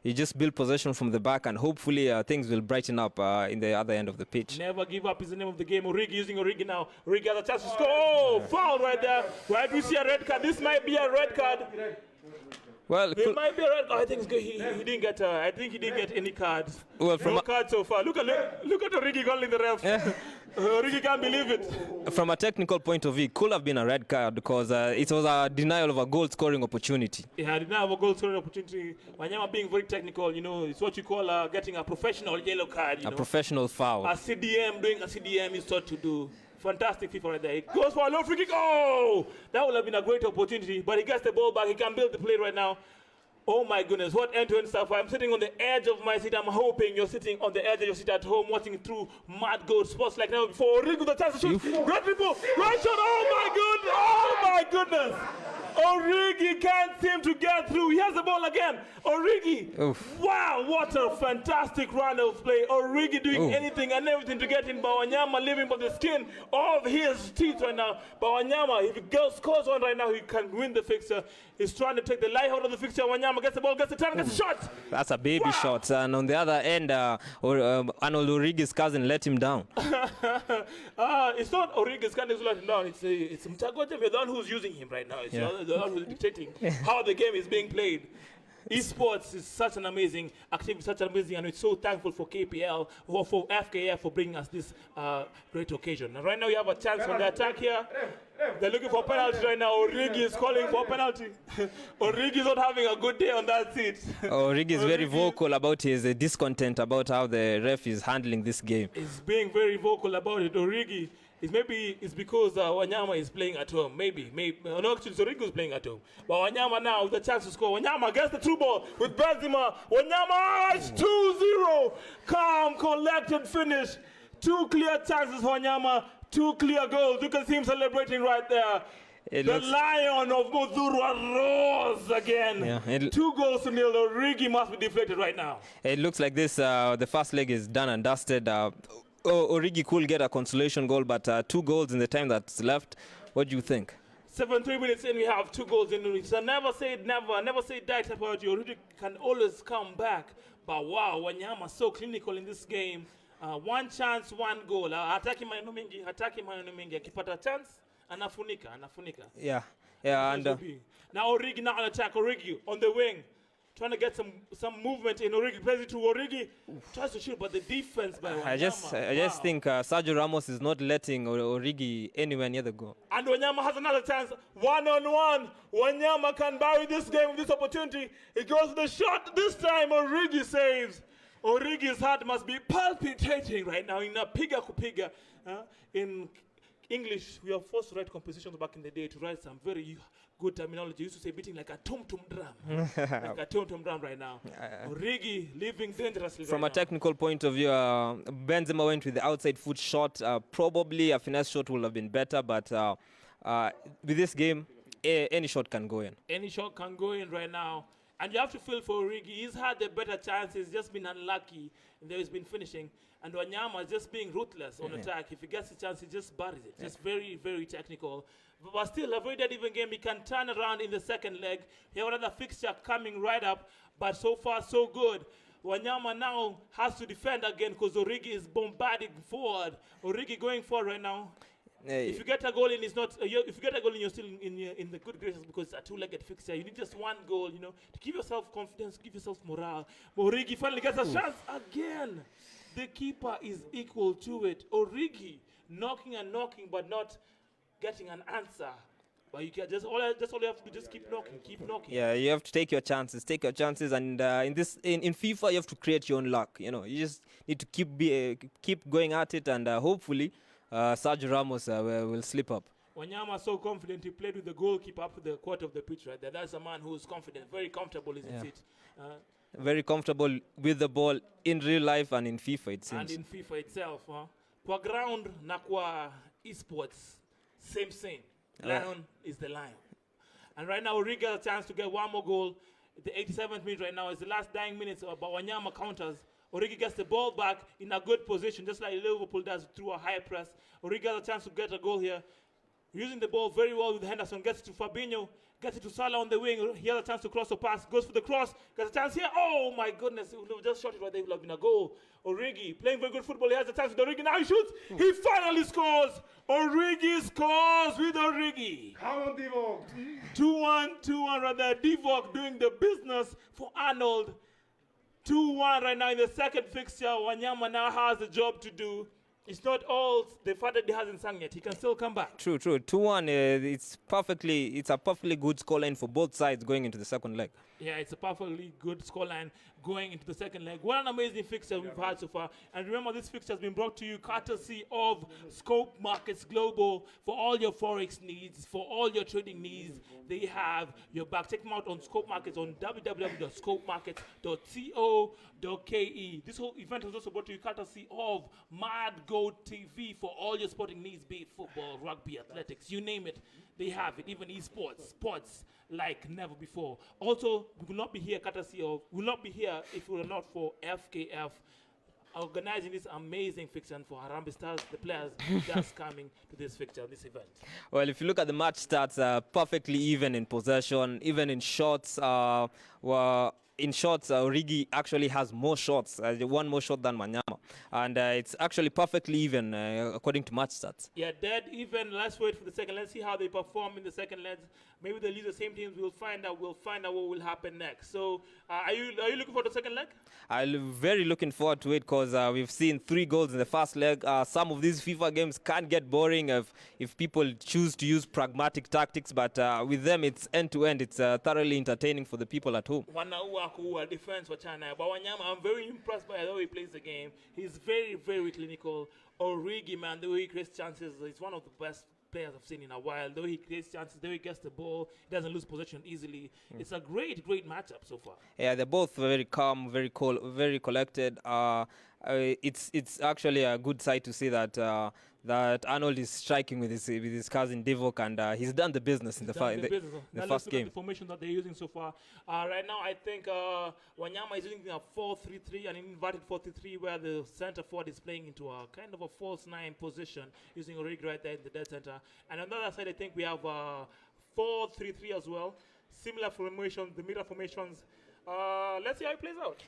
Speaker 8: you just build possession from the back, and hopefully things will brighten up in the other end of the pitch.
Speaker 1: Never give up is the name of the game. Origi using Origi now. Origi has a chance to score. Oh, foul right there. Why do we see a red card? This might be a red card.
Speaker 8: Well,
Speaker 1: it might be a red card. I think it's good. He didn't get. I think he didn't get any cards.
Speaker 8: Well,
Speaker 1: no cards so far. Look at Origi calling the ref. Origi can't believe it.
Speaker 8: From a technical point of view, it could have been a red card because it was a denial of a goal-scoring opportunity.
Speaker 1: Yeah, denial of a goal-scoring opportunity. Wanyama being very technical, it's what you call getting a professional yellow card.
Speaker 8: A professional foul.
Speaker 1: A CDM, doing a CDM is thought to do. Fantastic FIFA right there. It goes for a low free kick. Oh! That would have been a great opportunity, but he gets the ball back. He can build the play right now. Oh my goodness, what end-to-end stuff. I'm sitting on the edge of my seat. I'm hoping you're sitting on the edge of your seat at home watching through Mad Goat Sports like never before. Origi with the chance to shoot. Great people. Right shot. Oh my goodness. Origi can't seem to get through. He has the ball again. Origi.
Speaker 8: Oof.
Speaker 1: Wow, what a fantastic run of play. Origi doing anything and everything to get in. Wanyama living by the skin of his teeth right now. Wanyama, if he scores one right now, he can win the fixture. He's trying to take the life out of the fixture. Wanyama gets the ball, gets the turn, gets the shot.
Speaker 8: That's a baby shot. And on the other end, Arnold Origi's cousin let him down.
Speaker 1: It's not Origi's cousin who's let him down. It's Mtagoja, the one who's using him right now. It's the one who's dictating how the game is being played. Esports is such an amazing activity, such an amazing, and we're so thankful for KPL or for FKF for bringing us this great occasion. And right now, we have a chance on the attack here. They're looking for penalty right now. Origi is calling for penalty. Origi is not having a good day on that seat.
Speaker 8: Origi is very vocal about his discontent about how the ref is handling this game.
Speaker 1: He's being very vocal about it. Origi. Maybe it's because Wanyama is playing at home. Maybe. No, actually, Origi is playing at home. But Wanyama now with a chance to score. Wanyama gets the through ball with Benzema. Wanyama, it's 2-0. Calm, collected finish. 2 clear chances for Wanyama. 2 clear goals. You can see him celebrating right there. The Lion of Mudhurwa rose again.
Speaker 8: Yeah,
Speaker 1: 2 goals to nil. Origi must be deflated right now.
Speaker 8: It looks like this. The first leg is done and dusted. Origi could get a consolation goal, but 2 goals in the time that's left. What do you think?
Speaker 1: 73 minutes in, we have 2 goals in the league. So never say never say die type of Origi can always come back. But wow, Wanyama so clinical in this game. 1 chance, 1 goal. Hataki maneno mengi. Akipata chance, anafunika.
Speaker 8: Yeah, and
Speaker 1: now Origi now on attack. Origi on the wing. Trying to get some movement in Origi. Plays it to Origi. Tries to shoot, but the defense by Wanyama.
Speaker 8: I just think Sergio Ramos is not letting Origi anywhere near the goal.
Speaker 1: And Wanyama has another chance. 1-on-1. Wanyama can bury this game with this opportunity. He goes to the shot. This time Origi saves. Origi's heart must be palpitating right now in a piga kupiga. In English, we are forced to write compositions back in the day to write some very good terminology. We used to say beating like a tom-tom drum. Like a tom-tom drum right now. Origi living dangerously
Speaker 8: From
Speaker 1: right
Speaker 8: a technical point of view, Benzema went with the outside foot shot. Probably a finesse shot would have been better, but with this game, any shot can go in.
Speaker 1: Any shot can go in right now. And you have to feel for Origi. He's had the better chances, just been unlucky. And there he's been finishing. And Wanyama is just being ruthless on attack. If he gets the chance, he just buries it. Just very, very technical. But still, a very dead even game. He can turn around in the second leg. He has another fixture coming right up. But so far, so good. Wanyama now has to defend again because Origi is bombarding forward. Origi going forward right now. If you get a goal in, it's not. If you get a goal in, you're still in the good graces because it's a 2-legged fixture. You need just 1 goal, to give yourself confidence, give yourself morale. Origi finally gets a chance again. The keeper is equal to it. Origi knocking and knocking, but not getting an answer. But you can just all you have to do, just keep knocking.
Speaker 8: Yeah, you have to take your chances, and in FIFA you have to create your own luck. You just need to keep going at it, and hopefully Sergio Ramos will slip up.
Speaker 1: Wanyama so confident. He played with the goalkeeper up to the quarter of the pitch right there. That's a man who's confident, very comfortable, isn't it?
Speaker 8: Very comfortable with the ball in real life and in FIFA, it seems.
Speaker 1: And in FIFA itself. Kwa ground na kwa esports, same. Lion is the lion. And right now, Origi has a chance to get 1 more goal. The 87th minute right now is the last dying minutes, but Wanyama counters. Origi gets the ball back in a good position, just like Liverpool does through a high press. Origi has a chance to get a goal here. Using the ball very well with Henderson, gets it to Fabinho, gets it to Salah on the wing. He has a chance to cross or pass, goes for the cross, gets a chance here. Oh my goodness, he would have just shot it right there, it would have been a goal. Origi playing very good football, he has a chance with Origi, now he shoots, he finally scores. Origi scores with Origi.
Speaker 3: Come on, Divock.
Speaker 1: 2-1 right there. Divock doing the business for Arnold. 2-1 right now in the second fixture. Wanyama now has a job to do. It's not all the fact that he hasn't sung yet. He can still come back.
Speaker 8: True. 2-1. It's a perfectly good scoreline for both sides going into the second leg.
Speaker 1: Yeah, it's a perfectly good scoreline. going into the second leg. What an amazing fixture we've had so far. And remember, this fixture has been brought to you courtesy of Scope Markets Global. For all your forex needs, for all your trading needs, they have your back. Check them out on Scope Markets on www.scopemarkets.co.ke. This whole event is also brought to you courtesy of Mad Goat TV for all your sporting needs, be it football, rugby, athletics, you name it. They have it, even esports, sports like never before. Also, we will not be here courtesy of, we will not be here if we were not for FKF organizing this amazing fixture, and for Harambee Stars, the players just coming to this fixture, this event.
Speaker 8: Well, if you look at the match stats, perfectly even in possession, even in shots. Origi actually has more shots, one more shot than Wanyama. And it's actually perfectly even according to match stats.
Speaker 1: Yeah, dead even. Let's wait for the second. Let's see how they perform in the second leg. Maybe they'll use the same teams. We'll find out. We'll find out what will happen next. So, are you looking for the second leg?
Speaker 8: I'm very looking forward to it because we've seen 3 goals in the first leg. Some of these FIFA games can get boring if people choose to use pragmatic tactics, but with them it's end-to-end. It's thoroughly entertaining for the people at home.
Speaker 1: Defense for China. But Wanyama, I'm very impressed by the way he plays the game. He's very, very clinical. Origi, man, the way he creates chances, he's one of the best players I've seen in a while. The way he creates chances, the way he gets the ball, he doesn't lose possession easily. It's a great, great matchup so far.
Speaker 8: Yeah, they're both very calm, very cool, very collected. It's actually a good sight to see that that Arnold is striking with his cousin Divock, and he's done the business in the first game.
Speaker 1: The formation that they're using so far. Right now, I think Wanyama is using a 4-3-3, an inverted 4-3-3, where the center forward is playing into a kind of a false 9 position, using Origi right there in the dead center. And on the other side, I think we have 4-3-3 as well. Similar formation, the mirror formations. Let's see how it plays out.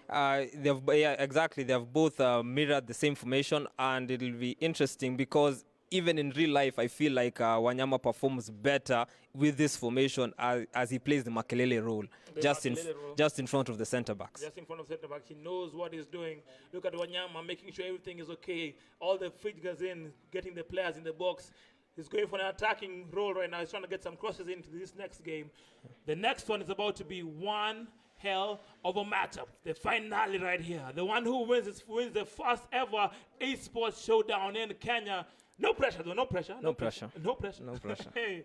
Speaker 8: Exactly. They have both mirrored the same formation, and it'll be interesting because even in real life, I feel like Wanyama performs better with this formation as he plays the Makelele role, just in front of the centre backs.
Speaker 1: Just in front of centre backs, he knows what he's doing. Look at Wanyama making sure everything is okay. All the figures in, getting the players in the box. He's going for an attacking role right now. He's trying to get some crosses into this next game. The next one is about to be one hell of a matchup. The finale right here. The one who wins the first ever esports showdown in Kenya. No pressure though, no pressure.
Speaker 8: No pressure.
Speaker 1: Hey.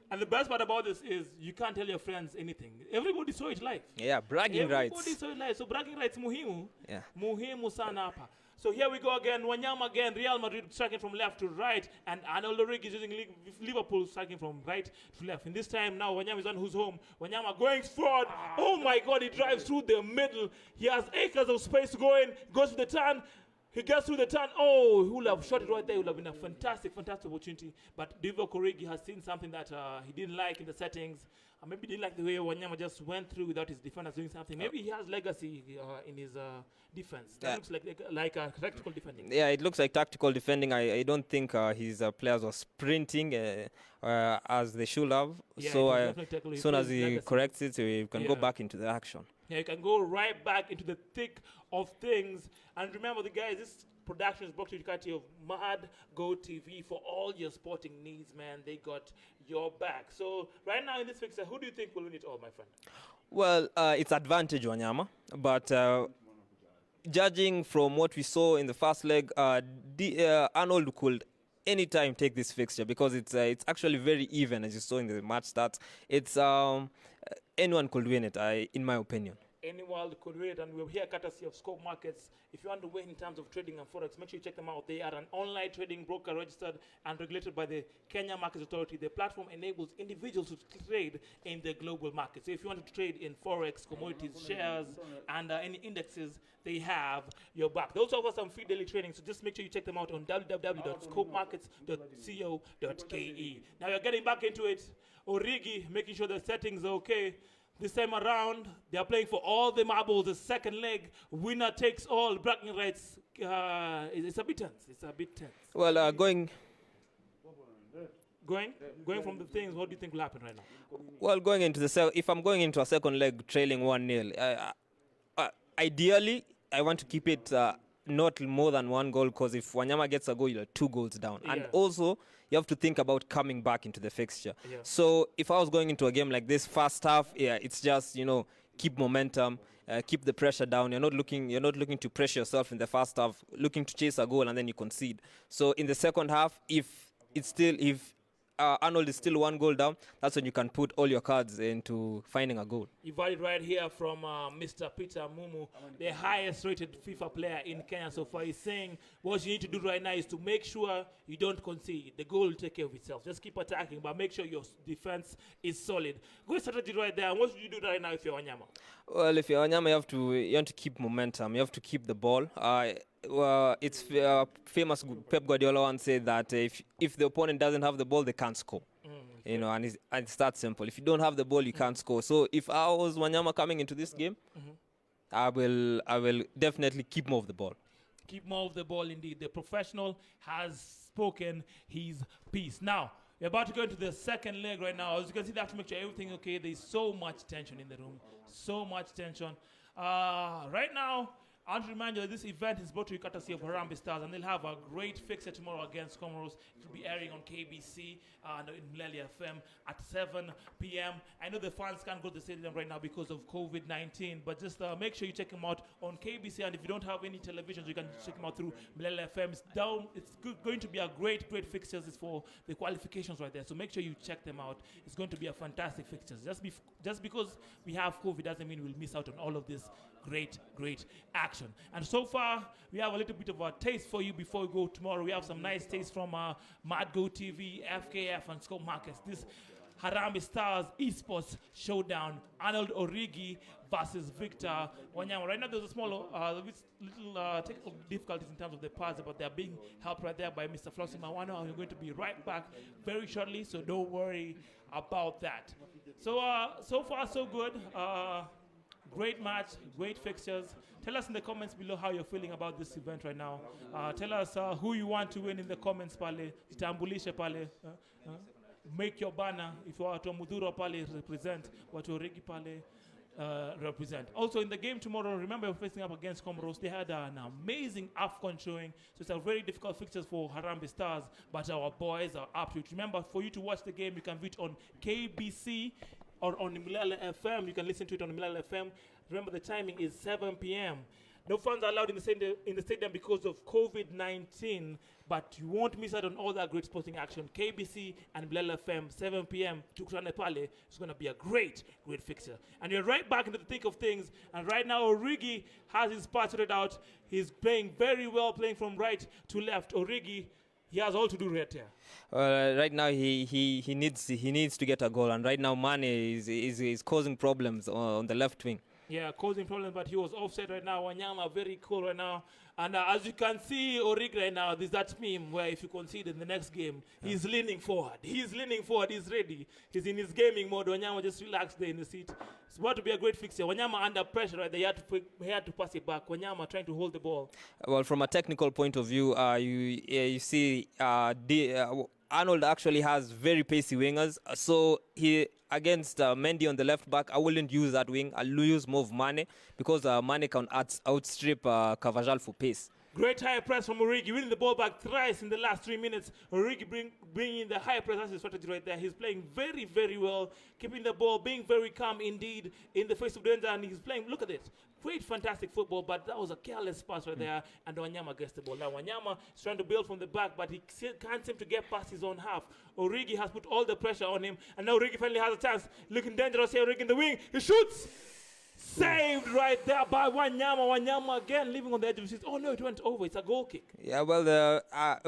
Speaker 1: And the best part about this is you can't tell your friends anything. Everybody saw it live.
Speaker 8: Yeah, bragging rights.
Speaker 1: Everybody saw it live. So bragging rights muhimu.
Speaker 8: Yeah.
Speaker 1: Muhimu sana hapa. So here we go again. Wanyama again. Real Madrid striking from left to right. And Arnold Origi is using Liverpool striking from right to left. And this time now, Wanyama is on who's home. Wanyama going forward. Oh my God, he drives through the middle. He has acres of space to go in. Goes to the turn. He gets through the turn. Oh, he would have shot it right there. It would have been a fantastic, fantastic opportunity. But Divock Origi has seen something that he didn't like in the settings. Maybe didn't like the way Wanyama just went through without his defenders doing something. Maybe he has legacy in his defense. That looks like a tactical defending.
Speaker 8: Yeah, it looks like tactical defending. I don't think his players were sprinting as they should have.
Speaker 1: Yeah,
Speaker 8: so as soon as he corrects it, we can go back into the action.
Speaker 1: Yeah, you can go right back into the thick of things. And remember, the guys, this production is brought to you courtesy of Mad Go TV for all your sporting needs, man. They got your back. So right now in this fixture, who do you think will win it all, my friend?
Speaker 8: Well, it's advantage Wanyama, but judging from what we saw in the first leg, Arnold could anytime take this fixture because it's actually very even, as you saw in the match stats. It's anyone could win it, in my opinion.
Speaker 1: Anyone could win it, and we're here courtesy of Scope Markets. If you want to win in terms of trading and forex, make sure you check them out. They are an online trading broker registered and regulated by the Kenya Markets Authority. The platform enables individuals to trade in the global market. So if you want to trade in forex, commodities, shares, and any indexes, they have your back. They also offer some free daily trading, so just make sure you check them out on www.scopemarkets.co.ke. Now you're getting back into it. Origi making sure the settings are okay. This time around, they are playing for all the marbles. The second leg, winner takes all. Bragging rights, it's a bit tense. It's a bit tense.
Speaker 8: Well, going
Speaker 1: from the things, what do you think will happen right now?
Speaker 8: Well, if I'm going into a second leg trailing 1-0, ideally, I want to keep it not more than 1 goal, because if Wanyama gets a goal, you're 2 goals down. Yeah. And also, you have to think about coming back into the fixture. Yeah. So if I was going into a game like this, first half, it's just, keep momentum, keep the pressure down. You're not looking to pressure yourself in the first half, looking to chase a goal and then you concede. So in the second half, if Arnold is still 1 goal down, that's when you can put all your cards into finding a goal.
Speaker 1: You've heard it right here from Mr. Peter Mumu, the highest rated FIFA player in Kenya so far. He's saying what you need to do right now is to make sure you don't concede. The goal will take care of itself. Just keep attacking, but make sure your defense is solid. Good strategy right there. And what should you do right now if you're Wanyama?
Speaker 8: Well, if you're Wanyama, you have to keep momentum. You have to keep the ball. It's famous Pep Guardiola once said that if the opponent doesn't have the ball, they can't score. You know, and it's that simple. If you don't have the ball, you can't score. So if I was Wanyama coming into this game, I will definitely keep more of the ball.
Speaker 1: Keep more of the ball, indeed. The professional has spoken his piece. Now, we're about to go into the second leg right now. As you can see, they have to make sure everything okay. There's so much tension in the room. So much tension. Right now, I want to remind you that this event is brought to you courtesy of Harambee Stars, and they'll have a great fixture tomorrow against Comoros. It will be airing on KBC and in Mlele FM at 7 p.m. I know the fans can't go to the stadium right now because of COVID-19, but just make sure you check them out on KBC, and if you don't have any televisions, you can check them out through Mlele FM. It's going to be a great fixtures. It's for the qualifications right there, so make sure you check them out. It's going to be a fantastic fixtures. Just because we have COVID doesn't mean we'll miss out on all of this great action. And so far, we have a little bit of a taste for you before we go tomorrow. We have some nice taste from Madgo TV, FKF, and Scope Markets. This Harambee Stars Esports Showdown, Arnold Origi versus Victor Wanyama. Right now, there's a small, little technical difficulties in terms of the pass, but they're being helped right there by Mr. Flossie Mawano, and we're going to be right back very shortly, so don't worry about that. So far, so good. Great match, great fixtures. Tell us in the comments below how you're feeling about this event right now. Tell us who you want to win in the comments pale. Jitambulishe pale. Make your banner. If you are to Mudhura pale, represent. What Origi pale, represent. Also in the game tomorrow, remember we're facing up against Comoros. They had an amazing AFCON showing. So it's a very difficult fixtures for Harambee Stars, but our boys are up to it. Remember, for you to watch the game, you can view it on KBC or on Mlele FM. You can listen to it on Mlele FM. Remember, the timing is 7 p.m. No fans are allowed in the stadium because of COVID-19, but you won't miss out on all that great sporting action. KBC and Mlele FM, 7 p.m. Tukrane Pale. It's going to be a great fixture. And you're right back into the thick of things. And right now, Origi has his part sorted out. He's playing very well, playing from right to left. Origi, he has all to do right here.
Speaker 8: Right now, he needs to get a goal, and right now Mane is causing problems on the left wing.
Speaker 1: Yeah, causing problems, but he was offset right now. Wanyama very cool right now. And as you can see, Origi right now, there's that meme where if you concede in the next game, he's leaning forward. He's ready. He's in his gaming mode. Wanyama just relaxed there in the seat. It's about to be a great fixture. Wanyama under pressure right there. He had to pass it back. Wanyama trying to hold the ball.
Speaker 8: Well, from a technical point of view, you see Arnold actually has very pacey wingers. So he against Mendy on the left back, I wouldn't use that wing. I'll use more of Mane because Mane can outstrip Carvajal for pace.
Speaker 1: Great high press from Origi, winning the ball back thrice in the last 3 minutes. Origi bringing the high press. That's his strategy right there. He's playing very well, keeping the ball, being very calm indeed in the face of danger, and he's playing, look at it, great, fantastic football, but that was a careless pass right there, and Wanyama gets the ball. Now Wanyama is trying to build from the back, but he can't seem to get past his own half. Origi has put all the pressure on him, and now Origi finally has a chance. Looking dangerous here, Origi in the wing, he shoots! Saved right there by Wanyama. Wanyama again living on the edge of his seat. Oh no, it went over. It's a goal kick.
Speaker 8: Yeah, well,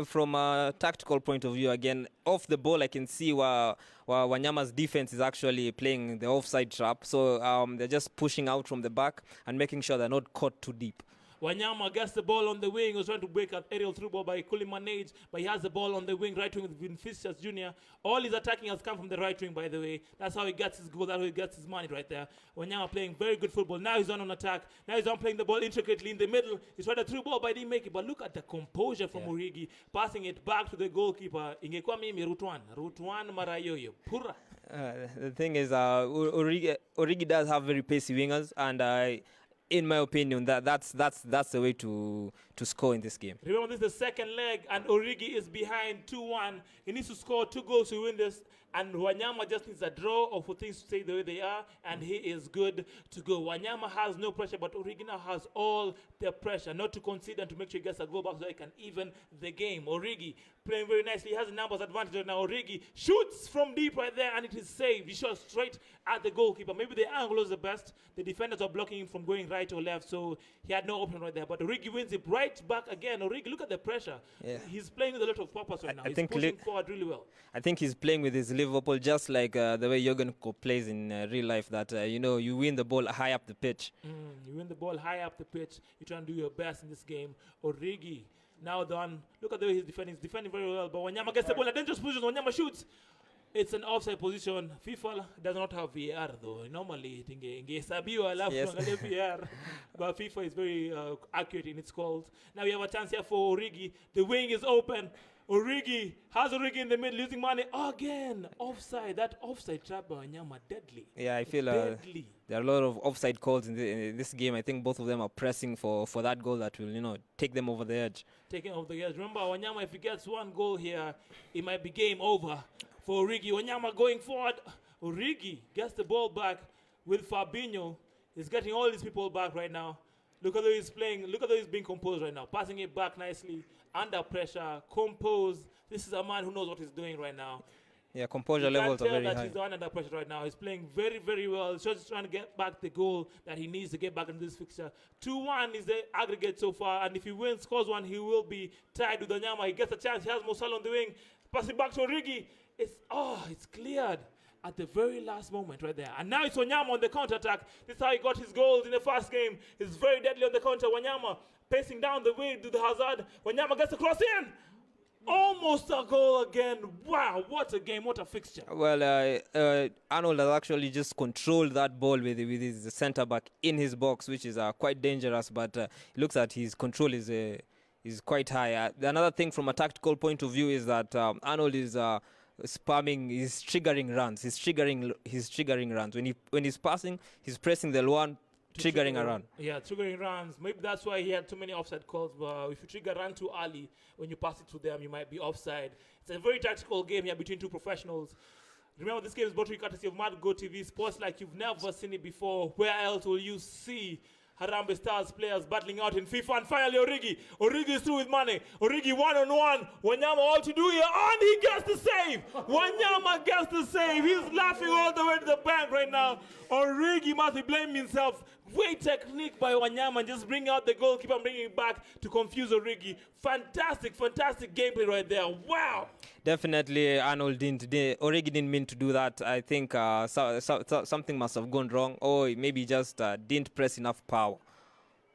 Speaker 8: from a tactical point of view, again, off the ball, I can see where Wanyama's defense is actually playing the offside trap. So they're just pushing out from the back and making sure they're not caught too deep.
Speaker 1: Wanyama gets the ball on the wing. He was trying to break an aerial through ball by Kulimanage, but he has the ball on the wing, right wing with Vinicius Jr. All his attacking has come from the right wing, by the way. That's how he gets his goal. That's how he gets his money right there. Wanyama playing very good football. Now he's on attack. Now he's on playing the ball intricately in the middle. He's tried a through ball, but he didn't make it. But look at the composure from Origi, passing it back to the goalkeeper. Ingekuwa mimi Rutwan Marayoyo. Pura.
Speaker 8: The thing is, Origi does have very pacey wingers, and in my opinion, that's the way to score in this game.
Speaker 1: Remember, this is the second leg, and Origi is behind 2-1. He needs to score 2 goals to win this, and Wanyama just needs a draw or for things to stay the way they are, and he is good to go. Wanyama has no pressure, but Origi now has all the pressure, not to concede and to make sure he gets a goal back so he can even the game. Origi playing very nicely. He has a numbers advantage right now. Origi shoots from deep right there, and it is saved. He shot straight at the goalkeeper. Maybe the angle was the best. The defenders are blocking him from going right or left, so he had no option right there. But Origi wins it right back again. Origi, look at the pressure.
Speaker 8: Yeah.
Speaker 1: He's playing with a lot of purpose right now.
Speaker 8: I
Speaker 1: He's
Speaker 8: think
Speaker 1: pushing forward really well.
Speaker 8: I think he's playing with his Liverpool just like the way Jurgen Klopp plays in real life, that, you win the ball high up the pitch.
Speaker 1: You win the ball high up the pitch. You try and do your best in this game. Origi, now done. Look at the way he's defending. He's defending very well. But Wanyama gets the ball in a dangerous position. Wanyama shoots. It's an offside position. FIFA does not have VAR though. Normally, ingehesabiwa alafu angalia VAR. But FIFA is very accurate in its calls. Now we have a chance here for Origi. The wing is open. Origi has Origi in the middle, losing money again. Offside. That offside trap by Wanyama, deadly.
Speaker 8: Yeah, I feel
Speaker 1: deadly.
Speaker 8: There are a lot of offside calls in this game. I think both of them are pressing for that goal that will, take them over the edge.
Speaker 1: Taking over the edge. Remember, Wanyama, if he gets one goal here, it might be game over for Origi. Wanyama going forward. Origi gets the ball back with Fabinho. He's getting all these people back right now. Look at how he's playing. Look at how he's being composed right now. Passing it back nicely, under pressure, composed. This is a man who knows what he's doing right now.
Speaker 8: Yeah, composure levels are very high.
Speaker 1: He's the one under pressure right now. He's playing very, very well. He's just trying to get back the goal that he needs to get back into this fixture. 2-1 is the aggregate so far, and if he wins, scores one, he will be tied with Wanyama. He gets a chance. He has Mo Salah on the wing. Pass it back to Origi. It's cleared at the very last moment right there. And now it's Wanyama on the counter-attack. This is how he got his goals in the first game. He's very deadly on the counter. Wanyama pacing down the way to the Hazard. Wanyama gets the cross in. Almost a goal again. Wow, what a game, what a fixture.
Speaker 8: Well, Arnold has actually just controlled that ball with his centre-back in his box, which is quite dangerous, but it looks like his control is quite high. Another thing from a tactical point of view is that Arnold is spamming, he's triggering runs. He's triggering runs. When he's passing, he's pressing the one, triggering a run.
Speaker 1: Yeah, triggering runs. Maybe that's why he had too many offside calls. But if you trigger run too early, when you pass it to them, you might be offside. It's a very tactical game here between two professionals. Remember, this game is brought to you courtesy of Go TV, sports like you've never seen it before. Where else will you see Harambee Stars players battling out in FIFA? And finally, Origi. Origi is through with money. Origi one-on-one. Wanyama all to do here. And he gets the save. Wanyama gets the save. He's laughing all the way to the bank right now. Origi must be blaming himself. Great technique by Wanyama. Just bring out the goalkeeper and bring it back to confuse Origi. Fantastic, fantastic gameplay right there. Wow.
Speaker 8: Definitely, Origi didn't mean to do that. I think something must have gone wrong, or maybe just didn't press enough power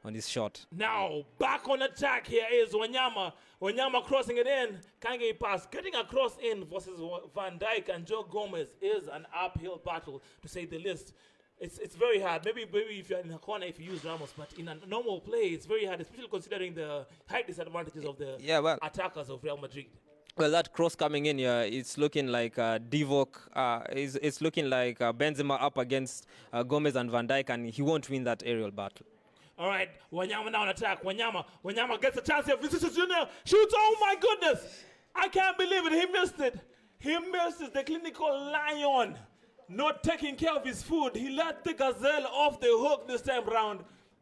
Speaker 8: on his shot.
Speaker 1: Now, back on attack here is Wanyama. Wanyama crossing it in. Can't get it past. Getting a cross in versus Van Dijk and Joe Gomez is an uphill battle, to say the least. It's very hard. Maybe if you're in a corner, if you use Ramos, but in a normal play, it's very hard, especially considering the height disadvantages of the attackers of Real Madrid.
Speaker 8: Well, that cross coming in here, it's looking like Divock. It's looking like Benzema up against Gomez and Van Dijk, and he won't win that aerial battle.
Speaker 1: All right, Wanyama now on attack. Wanyama gets a chance here. Vinicius Junior shoots. Oh my goodness! I can't believe it. He missed it. He misses the clinical lion. Not taking care of his food. He let the gazelle off the hook this time round.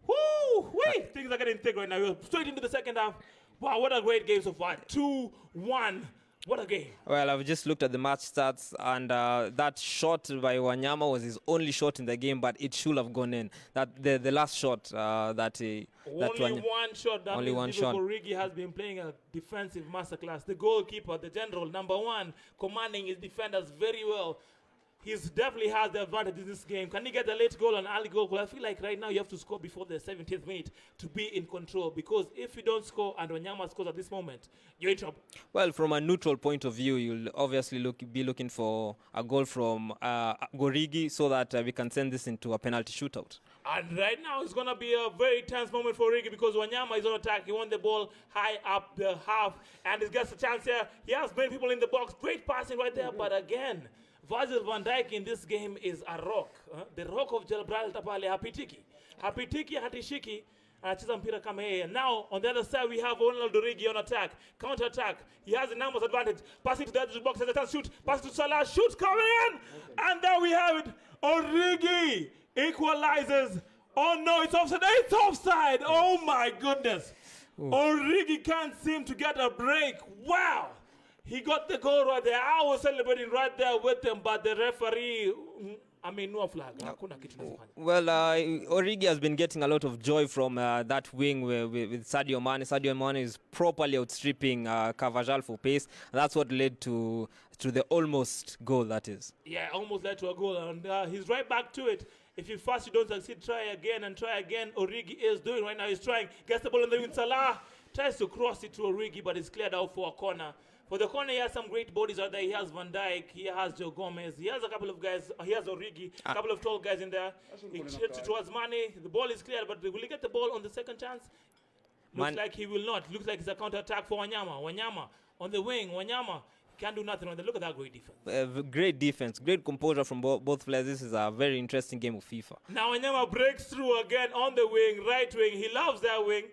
Speaker 1: Woo! Wait, things are getting thick right now. We're straight into the second half. Wow, what a great game so far. 2-1. What a game.
Speaker 8: Well, I've just looked at the match stats, and that shot by Wanyama was his only shot in the game, but it should have gone in. That the last shot
Speaker 1: only one shot. That
Speaker 8: only one shot.
Speaker 1: Origi has been playing a defensive masterclass. The goalkeeper, the general, number one, commanding his defenders very well. He definitely has the advantage in this game. Can he get a late goal, an early goal? Well, I feel like right now you have to score before the 70th minute to be in control, because if you don't score and Wanyama scores at this moment, you're in trouble.
Speaker 8: Well, from a neutral point of view, you'll obviously be looking for a goal from Origi so that we can send this into a penalty shootout.
Speaker 1: And right now it's going to be a very tense moment for Origi, because Wanyama is on attack. He won the ball high up the half, and he gets a chance here. He has many people in the box. Great passing right there, but again, Virgil van Dijk in this game is a rock. The rock of Gibraltar pale hapitiki. hapitiki hatishiki, anacheza mpira kama yeye. Now on the other side we have Arnold Origi on attack, counter attack. He has the numbers advantage. Passing to the edge of the box, has a chance to shoot. Pass to Salah, shoots coming in, and there we have it. Origi equalizes. Oh no, it's offside. It's offside. Oh my goodness. Origi can't seem to get a break. Wow. He got the goal right there. I was celebrating right there with him, but the referee, no flag.
Speaker 8: Well, Origi has been getting a lot of joy from that wing with Sadio Mane. Sadio Mane is properly outstripping Carvajal for pace. That's what led to the almost goal, that is.
Speaker 1: Yeah, almost led to a goal, and he's right back to it. If you first you don't succeed, try again and try again. Origi is doing right now. He's trying. Gets the ball on the wing. Salah tries to cross it to Origi, but it's cleared out for a corner. For the corner, he has some great bodies out there. He has Van Dijk, he has Joe Gomez, he has a couple of guys, he has Origi, a couple of tall guys in there. He hits it towards Mane. The ball is cleared, but will he get the ball on the second chance? Looks like he will not. Looks like it's a counter-attack for Wanyama. Wanyama on the wing. Wanyama can't do nothing on the look at that great defense.
Speaker 8: Great defense, great composure from both players. This is a very interesting game of FIFA.
Speaker 1: Now Wanyama breaks through again on the wing, right wing. He loves that wing.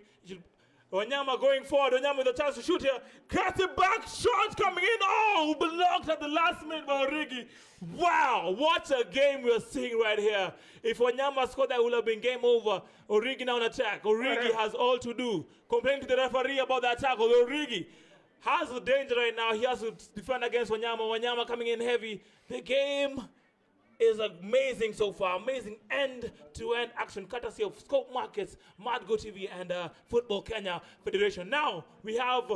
Speaker 1: Wanyama going forward. Wanyama with a chance to shoot here. Cuts it back. Shot coming in. Oh, blocked at the last minute by Origi. Wow, what a game we're seeing right here. If Wanyama scored, that would have been game over. Origi now on attack. Origi has all to do. Complaining to the referee about the attack. Although Origi has the danger right now. He has to defend against Wanyama. Wanyama coming in heavy. The game is amazing so far. Amazing end-to-end action, courtesy of Scope Markets, Madgo TV, and Football Kenya Federation. Now we have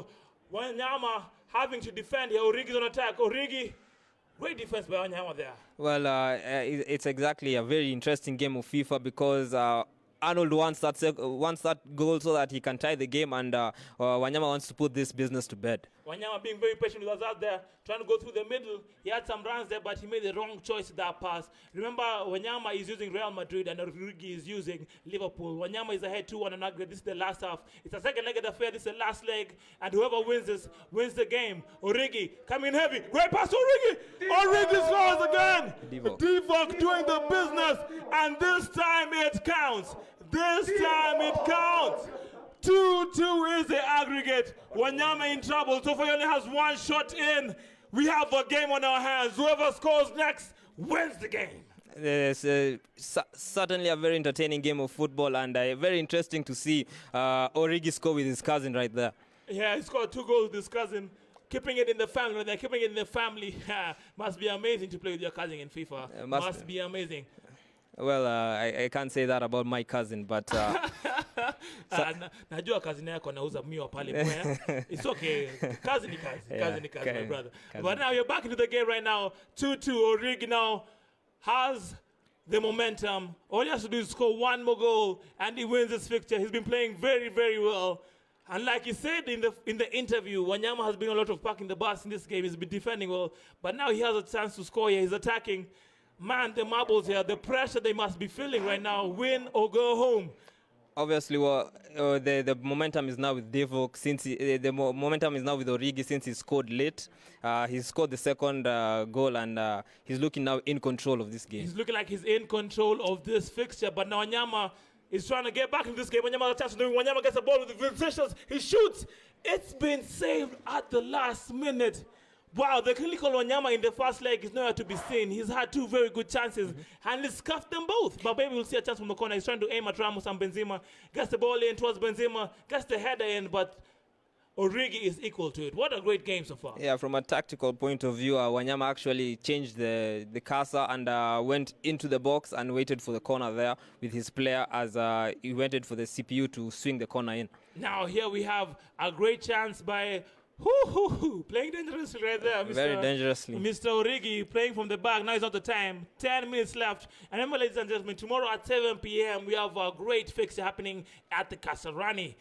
Speaker 1: Wanyama having to defend here. Origi's on attack. Origi, great defense by Wanyama there.
Speaker 8: Well, it's exactly a very interesting game of FIFA because Arnold wants that goal so that he can tie the game, and Wanyama wants to put this business to bed.
Speaker 1: Wanyama being very patient with us out there, trying to go through the middle. He had some runs there, but he made the wrong choice with that pass. Remember, Wanyama is using Real Madrid and Origi is using Liverpool. Wanyama is ahead 2-1 on aggregate. This is the last half. It's a second-legged affair. This is the last leg, and whoever wins this wins the game. Origi coming heavy. Great pass to Origi. Origi scores again. Divock doing the business, and this time it counts. This time it counts. 2-2 is the aggregate. Wanyama in trouble. So far he only has one shot in. We have a game on our hands. Whoever scores next wins the game.
Speaker 8: It's certainly a very entertaining game of football, and very interesting to see Origi score with his cousin right there.
Speaker 1: Yeah, he scored 2 goals with his cousin. Keeping it in the family. When they're keeping it in the family, must be amazing to play with your cousin in FIFA. Must be amazing.
Speaker 8: Well, I can't say that about my cousin, but
Speaker 1: najua cousin yako anauza miwa pale Mwea. It's okay. Cousin ni cousin, my brother. But now you're back into the game right now. 2-2. Origi now has the momentum. All he has to do is score one more goal, and he wins this fixture. He's been playing very, very well. And like he said in the interview, Wanyama has been a lot of parking the bus in this game. He's been defending well, but now he has a chance to score here. He's attacking. Man, the marbles here, the pressure they must be feeling right now, win or go home.
Speaker 8: Obviously, the momentum is now with Divock, since the momentum is now with Origi since he scored late. He scored the second goal, and he's looking now in control of this game.
Speaker 1: He's looking like he's in control of this fixture, but now Wanyama is trying to get back in this game. Wanyama has a chance to do it. Wanyama gets the ball with the positions. He shoots. It's been saved at the last minute. Wow, the clinical Wanyama in the first leg is nowhere to be seen. He's had 2 very good chances, and he's scuffed them both. But maybe we'll see a chance from the corner. He's trying to aim at Ramos and Benzema. Gets the ball in towards Benzema. Gets the header in, but Origi is equal to it. What a great game so far.
Speaker 8: Yeah, from a tactical point of view, Wanyama actually changed the cursor and went into the box and waited for the corner there with his player as he waited for the CPU to swing the corner in.
Speaker 1: Now here we have a great chance by playing dangerously right there.
Speaker 8: Very dangerously.
Speaker 1: Mr. Origi playing from the back. Now it's not the time. 10 minutes left. And remember, ladies and gentlemen, tomorrow at 7 p.m. we have a great fixture happening at the Kasarani,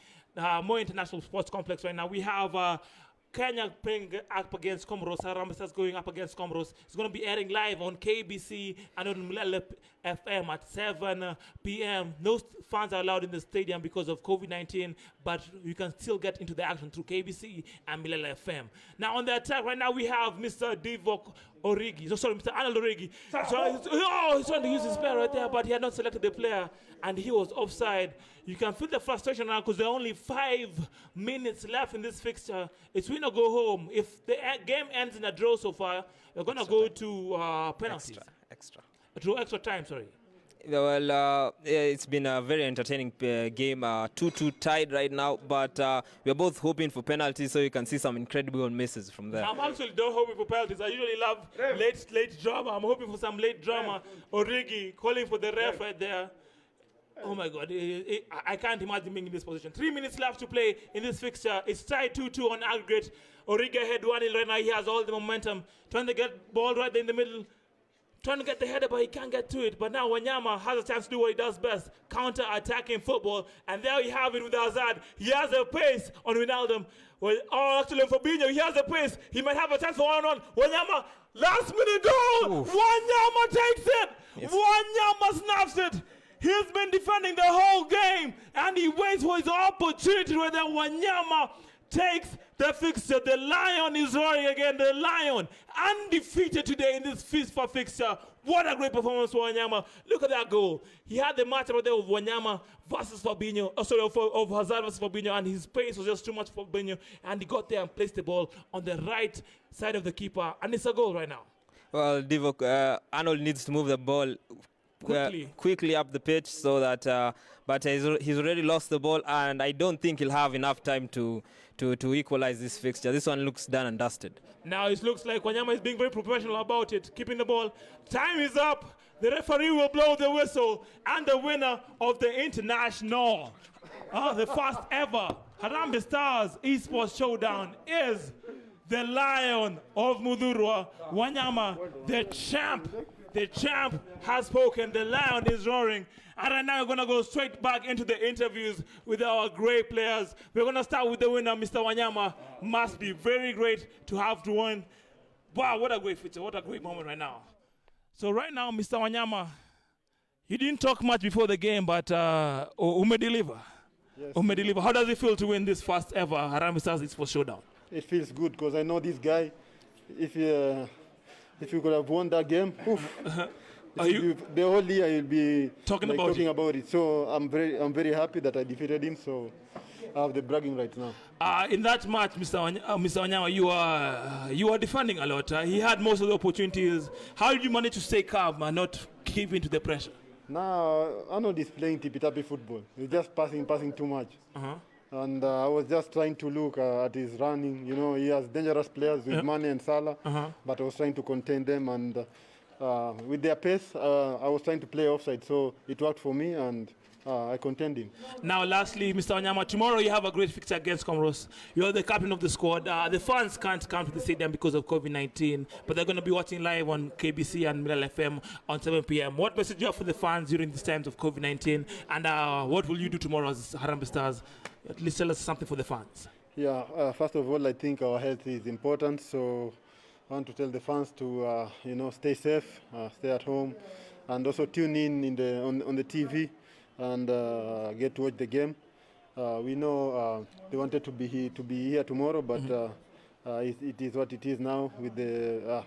Speaker 1: more international sports complex right now. We have Kenya playing up against Comoros. Harambee going up against Comoros. It's going to be airing live on KBC and on Milele FM at 7 p.m. No fans are allowed in the stadium because of COVID-19, but you can still get into the action through KBC and Milele FM. Now on the attack right now we have Mr. Divock Origi. So sorry, Mr. Arnold Origi. So he's trying to use his player right there, but he had not selected the player, and he was offside. You can feel the frustration now because there are only 5 minutes left in this fixture. It's win or go home. If the game ends in a draw so far, we're going to go to penalties.
Speaker 8: Extra.
Speaker 1: To extra time, sorry.
Speaker 8: Well, it's been a very entertaining game. 2-2 tied right now, but we're both hoping for penalties, so you can see some incredible misses from there.
Speaker 1: I'm actually not hoping for penalties. I usually love late drama. I'm hoping for some late drama. Origi calling for the ref right there. Oh my God, I can't imagine being in this position. 3 minutes left to play in this fixture. It's tied 2-2 on aggregate. Origi ahead 1-0 right now. He has all the momentum. Trying to get ball right there in the middle. Trying to get the header, but he can't get to it. But now Wanyama has a chance to do what he does best, counter-attacking football. And there you have it with Hazard. He has a pace on Wijnaldum. Well, actually, Fabinho, he has a pace. He might have a chance for one-on-one. Wanyama, last-minute goal! Oof. Wanyama takes it! Yes. Wanyama snaps it! He's been defending the whole game, and he waits for his opportunity where Wanyama takes the fixture. The Lion is roaring again. The Lion, undefeated today in this FIFA fixture. What a great performance for Wanyama. Look at that goal. He had the match right there of Wanyama versus Fabinho. Of Hazard versus Fabinho, and his pace was just too much for Fabinho. And he got there and placed the ball on the right side of the keeper. And it's a goal right now.
Speaker 8: Well, Divock, Arnold needs to move the ball quickly up the pitch so that but he's already lost the ball, and I don't think he'll have enough time to equalize this fixture. This one looks done and dusted.
Speaker 1: Now it looks like Wanyama is being very professional about it, keeping the ball. Time is up. The referee will blow the whistle, and the winner of the international, the first ever Harambee Stars Esports Showdown is the Lion of Mudhurwa, Wanyama, the champ. The champ has spoken. The Lion is roaring. And right now we're going to go straight back into the interviews with our great players. We're going to start with the winner, Mr. Wanyama. Must be very great to have to win. Wow, what a great feature. What a great moment right now. So right now, Mr. Wanyama, you didn't talk much before the game, but Ume deliver.
Speaker 3: Yes.
Speaker 1: Ume deliver. How does it feel to win this first ever Harambee Stars Esports Showdown?
Speaker 3: It feels good because I know this guy. If you could have won that game, the whole year you'll be talking about it. So I'm very happy that I defeated him. So I have the bragging rights now.
Speaker 1: In that match, Mr. Wanyama, you are defending a lot. He had most of the opportunities. How did you manage to stay calm and not give in to the pressure?
Speaker 3: Now Arnold is playing tipi-tapi football. He's just passing too much. And I was just trying to look at his running. You know, he has dangerous players with Mane and Salah, but I was trying to contain them. And with their pace, I was trying to play offside. So it worked for me, and I contained him.
Speaker 1: Now, lastly, Mr. Wanyama, tomorrow you have a great fixture against Comoros. You're the captain of the squad. The fans can't come to the stadium because of COVID-19, but they're going to be watching live on KBC and Middle FM on 7 p.m. What message do you have for the fans during these times of COVID-19, and what will you do tomorrow as Harambee Stars? At least tell us something for the fans.
Speaker 3: Yeah, first of all, I think our health is important, so I want to tell the fans to stay safe, stay at home, and also tune in on the TV and get to watch the game. We know they wanted to be here tomorrow, but it is what it is now with the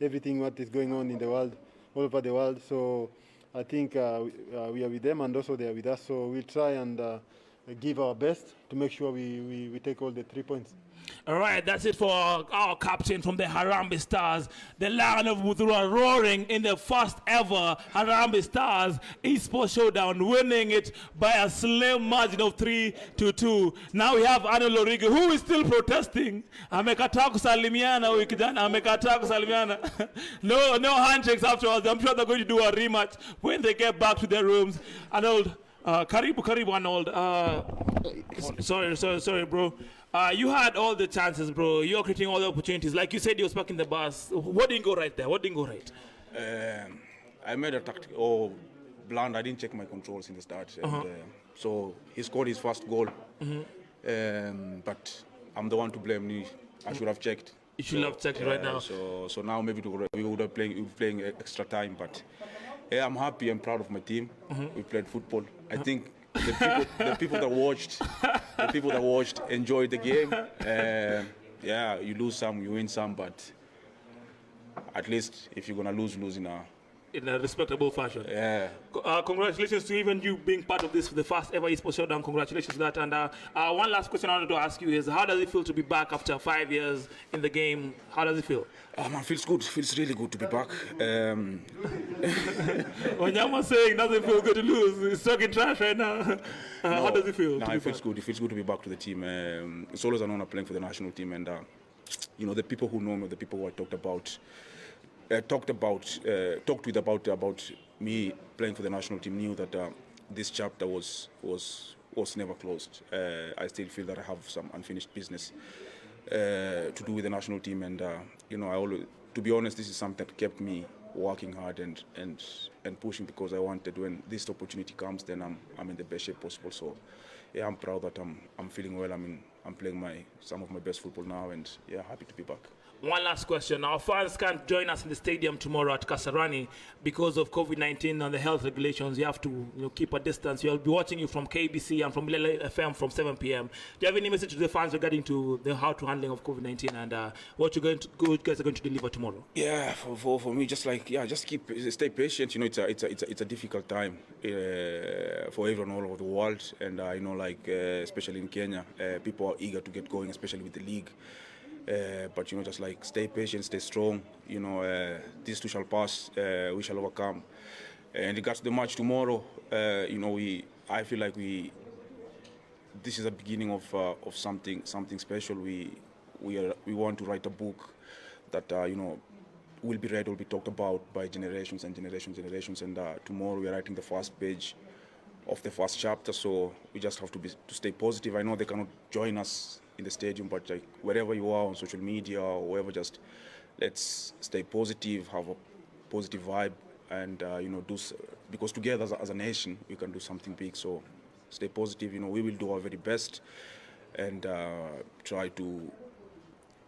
Speaker 3: everything what is going on in the world, all over the world. So I think we are with them, and also they are with us. So we'll try and give our best to make sure we take all the 3 points.
Speaker 1: All right, that's it for our captain from the Harambee Stars, the Lion of Mudhurwa, roaring in the first ever Harambee Stars Esports Showdown, winning it by a slim margin of 3-2. Now we have Arnold Origi, who is still protesting. Amekataa kusalimiana huyu kijana, amekataa kusalimiana. No handshakes afterwards. I'm sure they're going to do a rematch when they get back to their rooms. Arnold, Karibu Arnold. Sorry, bro. You had all the chances, bro. You're creating all the opportunities. Like you said, you were stuck in the bus. What didn't go right there? What didn't go right?
Speaker 6: I made a tactical blunder. I didn't check my controls in the start. And, so he scored his first goal. But I'm the one to blame. I should have checked.
Speaker 1: You should have checked it right now.
Speaker 6: So now maybe we would have playing extra time. But yeah, I'm happy. I'm proud of my team. We played football. I think the people that watched enjoyed the game. Yeah, you lose some, you win some, but at least if you're gonna lose
Speaker 1: in a respectable fashion.
Speaker 6: yeah.
Speaker 1: Congratulations to even you being part of this, the first ever esports showdown. Congratulations to that. And one last question I wanted to ask you is, how does it feel to be back after 5 years in the game? How does it feel?
Speaker 6: Man, feels good. Feels really good to be back.
Speaker 1: Wanyama saying doesn't feel good to lose. He's talking trash right now. How does it feel?
Speaker 6: No, it feels good. It feels good to be back to the team. It's always an honor playing for the national team, and you know, the people who know me, the people who I talked with about me playing for the national team knew that this chapter was never closed. I still feel that I have some unfinished business to do with the national team, and you know, I always, to be honest, this is something that kept me working hard and pushing, because I wanted, when this opportunity comes, then I'm in the best shape possible. So yeah, I'm proud that I'm feeling well. I'm playing some of my best football now, and yeah, happy to be back.
Speaker 1: One last question. Our fans can't join us in the stadium tomorrow at Kasarani because of COVID-19 and the health regulations. You have to keep a distance. We'll be watching you from KBC and from Milele FM from 7 p.m. Do you have any message to the fans regarding to the how to handling of COVID-19 and what you guys are going to deliver tomorrow?
Speaker 6: Yeah, for me, just stay patient. You know, it's a difficult time for everyone all over the world, and you know, like especially in Kenya, people are eager to get going, especially with the league. But you know, just like stay patient, stay strong. You know, this too shall pass. We shall overcome. And in regards to the match tomorrow, you know, I feel like this is a beginning of something special. We want to write a book that you know, will be read, will be talked about by generations and generations. And tomorrow we are writing the first page of the first chapter. So we just have to stay positive. I know they cannot join us in the stadium, but like wherever you are on social media or wherever, just let's stay positive, have a positive vibe, and you know, because together as a nation we can do something big. So stay positive. You know, we will do our very best and try to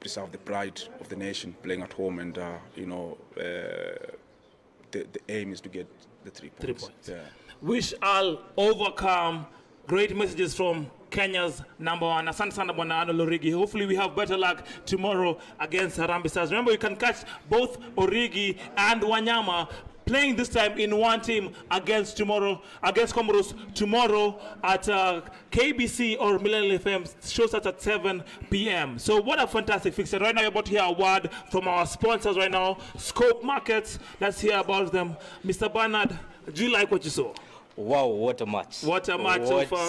Speaker 6: preserve the pride of the nation playing at home, and you know, the aim is to get the 3 points.
Speaker 1: 3 points.
Speaker 6: Yeah.
Speaker 1: We shall overcome. Great messages from Kenya's number one, Asante sana bwana Arnold Origi. Hopefully we have better luck tomorrow against Harambee Stars. Remember, you can catch both Origi and Wanyama playing this time in one team against Comoros tomorrow at KBC or Millennium FM. Show starts at 7 p.m. So what a fantastic fixture. Right now you're about to hear a word from our sponsors right now, Scope Markets. Let's hear about them. Mr. Bernard, do you like what you saw?
Speaker 5: Wow, what a match.
Speaker 1: What a match so far.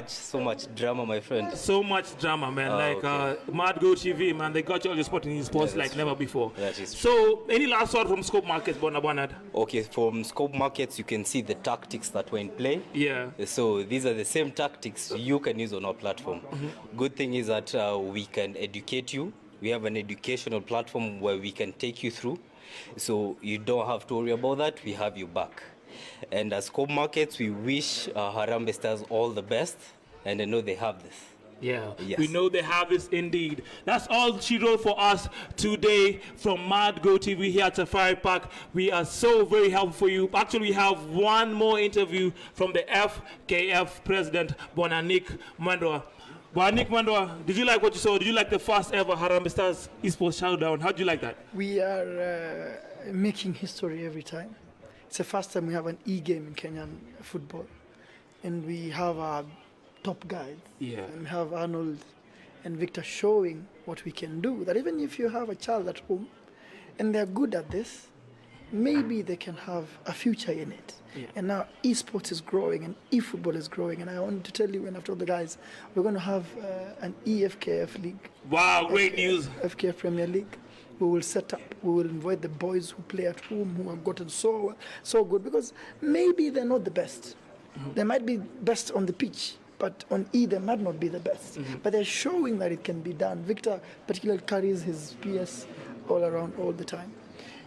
Speaker 5: So much drama, my friend.
Speaker 1: So much drama, man.
Speaker 5: Okay.
Speaker 1: Mad Go TV, man, they got you all your sport in sports like never before.
Speaker 5: That is
Speaker 1: so, any last word from Scope Markets, Bernard?
Speaker 5: Okay, from Scope Markets, you can see the tactics that were in play.
Speaker 1: Yeah.
Speaker 5: So, these are the same tactics you can use on our platform. Mm-hmm. Good thing is that we can educate you. We have an educational platform where we can take you through. So, you don't have to worry about that. We have you back. And as Scope Markets, we wish Harambee Stars all the best, and I know they have this.
Speaker 1: Yeah,
Speaker 5: yes.
Speaker 1: We know they have this indeed. That's all she wrote for us today from Mad Go TV here at Safari Park. We are so very helpful for you. Actually, we have one more interview from the FKF president, Nick Mandwa. Nick Mandwa, did you like what you saw? Did you like the first ever Harambee Stars esports showdown? How did you like that?
Speaker 7: We are making history every time. It's the first time we have an E-game in Kenyan football. And we have our top guys.
Speaker 1: Yeah.
Speaker 7: And we have Arnold and Victor showing what we can do. That even if you have a child at home and they're good at this, maybe they can have a future in it. Yeah. And now esports is growing and e-football is growing. And I want to tell you, and after all the guys, we're going to have an EFKF league.
Speaker 1: Wow, great news.
Speaker 7: FKF Premier League. We will set up, we will invite the boys who play at home, who have gotten so good, because maybe they're not the best. Mm-hmm. They might be best on the pitch, but on E they might not be the best. Mm-hmm. But they're showing that it can be done. Victor particularly carries his PS all around all the time.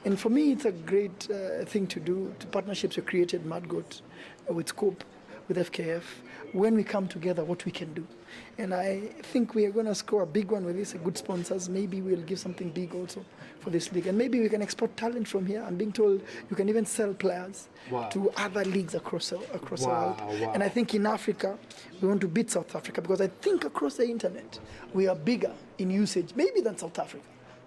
Speaker 7: And for me, it's a great thing to do. The partnerships we created, MadGoat, with Scope, with FKF, when we come together, what we can do. And I think we are going to score a big one with this, good sponsors. Maybe we'll give something big also for this league. And maybe we can export talent from here. I'm being told you can even sell players to other leagues across the world. Wow. And I think in Africa, we want to beat South Africa, because I think across the internet, we are bigger in usage, maybe than South Africa.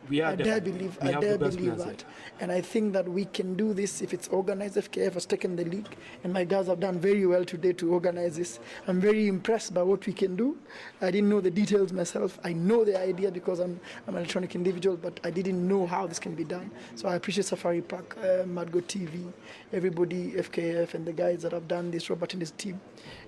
Speaker 7: I dare believe that. And I think that we can do this if it's organized. FKF has taken the lead, and my guys have done very well today to organize this. I'm very impressed by what we can do. I didn't know the details myself. I know the idea because I'm an electronic individual, but I didn't know how this can be done. So I appreciate Safari Park, Madgo TV, everybody, FKF, and the guys that have done this, Robert and his team.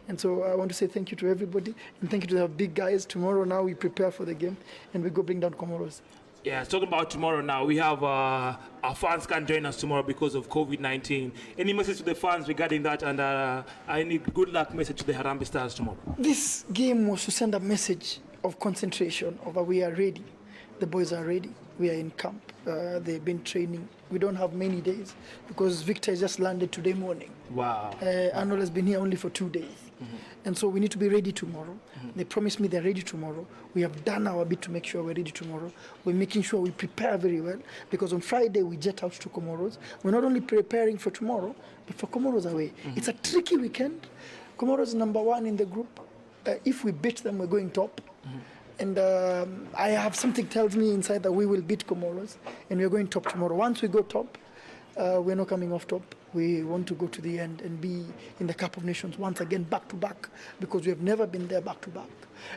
Speaker 7: And so I want to say thank you to everybody, and thank you to the big guys. Tomorrow now we prepare for the game, and we go bring down Comoros.
Speaker 1: Yeah, talking about tomorrow now, we have our fans can't join us tomorrow because of COVID-19. Any message to the fans regarding that, and any good luck message to the Harambee Stars tomorrow?
Speaker 7: This game was to send a message of concentration, of we are ready. The boys are ready. We are in camp. They've been training. We don't have many days because Victor has just landed today morning.
Speaker 1: Wow.
Speaker 7: Arnold has been here only for 2 days. And so we need to be ready tomorrow. They promised me they're ready tomorrow. We have done our bit to make sure we're ready tomorrow. We're making sure we prepare very well because on Friday we jet out to Comoros. We're not only preparing for tomorrow, but for Comoros away. It's a tricky weekend. Comoros is number 1 in the group. If we beat them, we're going top. And I have something tells me inside that we will beat Comoros and we're going top tomorrow. Once we go top, we're not coming off top. We want to go to the end and be in the Cup of Nations once again, back to back, because we have never been there back to back.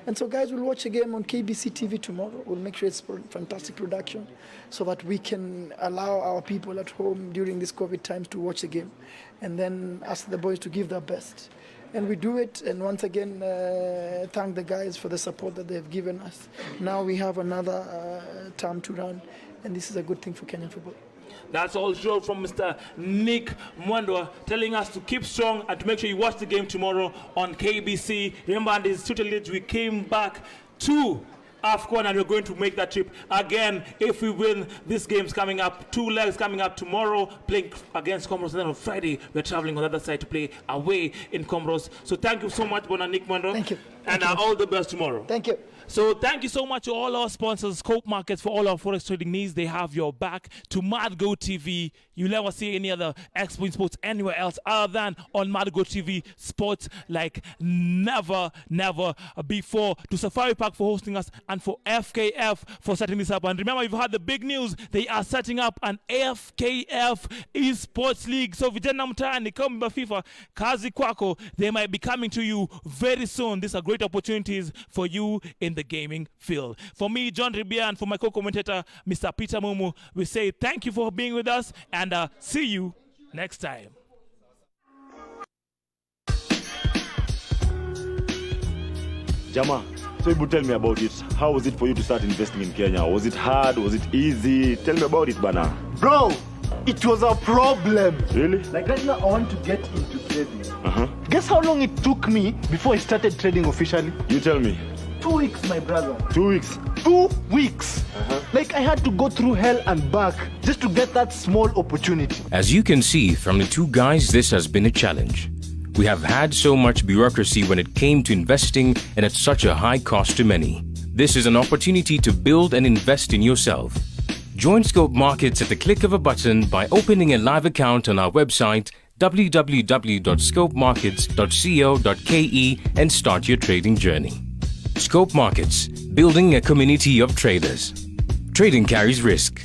Speaker 7: And so, guys, we'll watch a game on KBC TV tomorrow. We'll make sure it's fantastic production so that we can allow our people at home during these COVID times to watch the game and then ask the boys to give their best. And we do it, and once again, thank the guys for the support that they've given us. Now we have another term to run, and this is a good thing for Kenyan football.
Speaker 1: That's all show from Mr. Nick Mwandwa telling us to keep strong and to make sure you watch the game tomorrow on KBC. Remember, and this tutelage, we came back to AFCON and we're going to make that trip again if we win. This game's coming up, 2 legs coming up tomorrow, playing against Comoros, and then on Friday we're traveling on the other side to play away in Comoros. So thank you so much, Bona Nick Mwandwa.
Speaker 7: Thank you.
Speaker 1: And all the best tomorrow.
Speaker 7: Thank you.
Speaker 1: So thank you so much to all our sponsors, Scope Markets, for all our forex trading needs. They have your back. To Madgo TV, you'll never see any other Expo in Sports anywhere else other than on Madgo TV Sports, like never before. To Safari Park for hosting us, and for FKF for setting this up. And remember, you've heard the big news. They are setting up an FKF eSports League. So vijana mtaani, kama FIFA, kazi kwako, they might be coming to you very soon. These are great opportunities for you in the gaming field. For me, John Ribia, and for my co-commentator, Mr. Peter Mumu, we say thank you for being with us, and see you next time.
Speaker 2: Jama, so you tell me about it. How was it for you to start investing in Kenya? Was it hard? Was it easy? Tell me about it, Bana.
Speaker 9: Bro, it was a problem.
Speaker 2: Really?
Speaker 9: Like right now, I want to get into trading. Guess how long it took me before I started trading officially?
Speaker 2: You tell me.
Speaker 9: 2 weeks, my brother.
Speaker 2: 2 weeks?
Speaker 9: 2 weeks. Like I had to go through hell and back just to get that small opportunity.
Speaker 4: As you can see from the two guys, this has been a challenge. We have had so much bureaucracy when it came to investing, and at such a high cost to many. This is an opportunity to build and invest in yourself. Join Scope Markets at the click of a button by opening a live account on our website www.scopemarkets.co.ke and start your trading journey. Scope Markets, building a community of traders. Trading carries risk.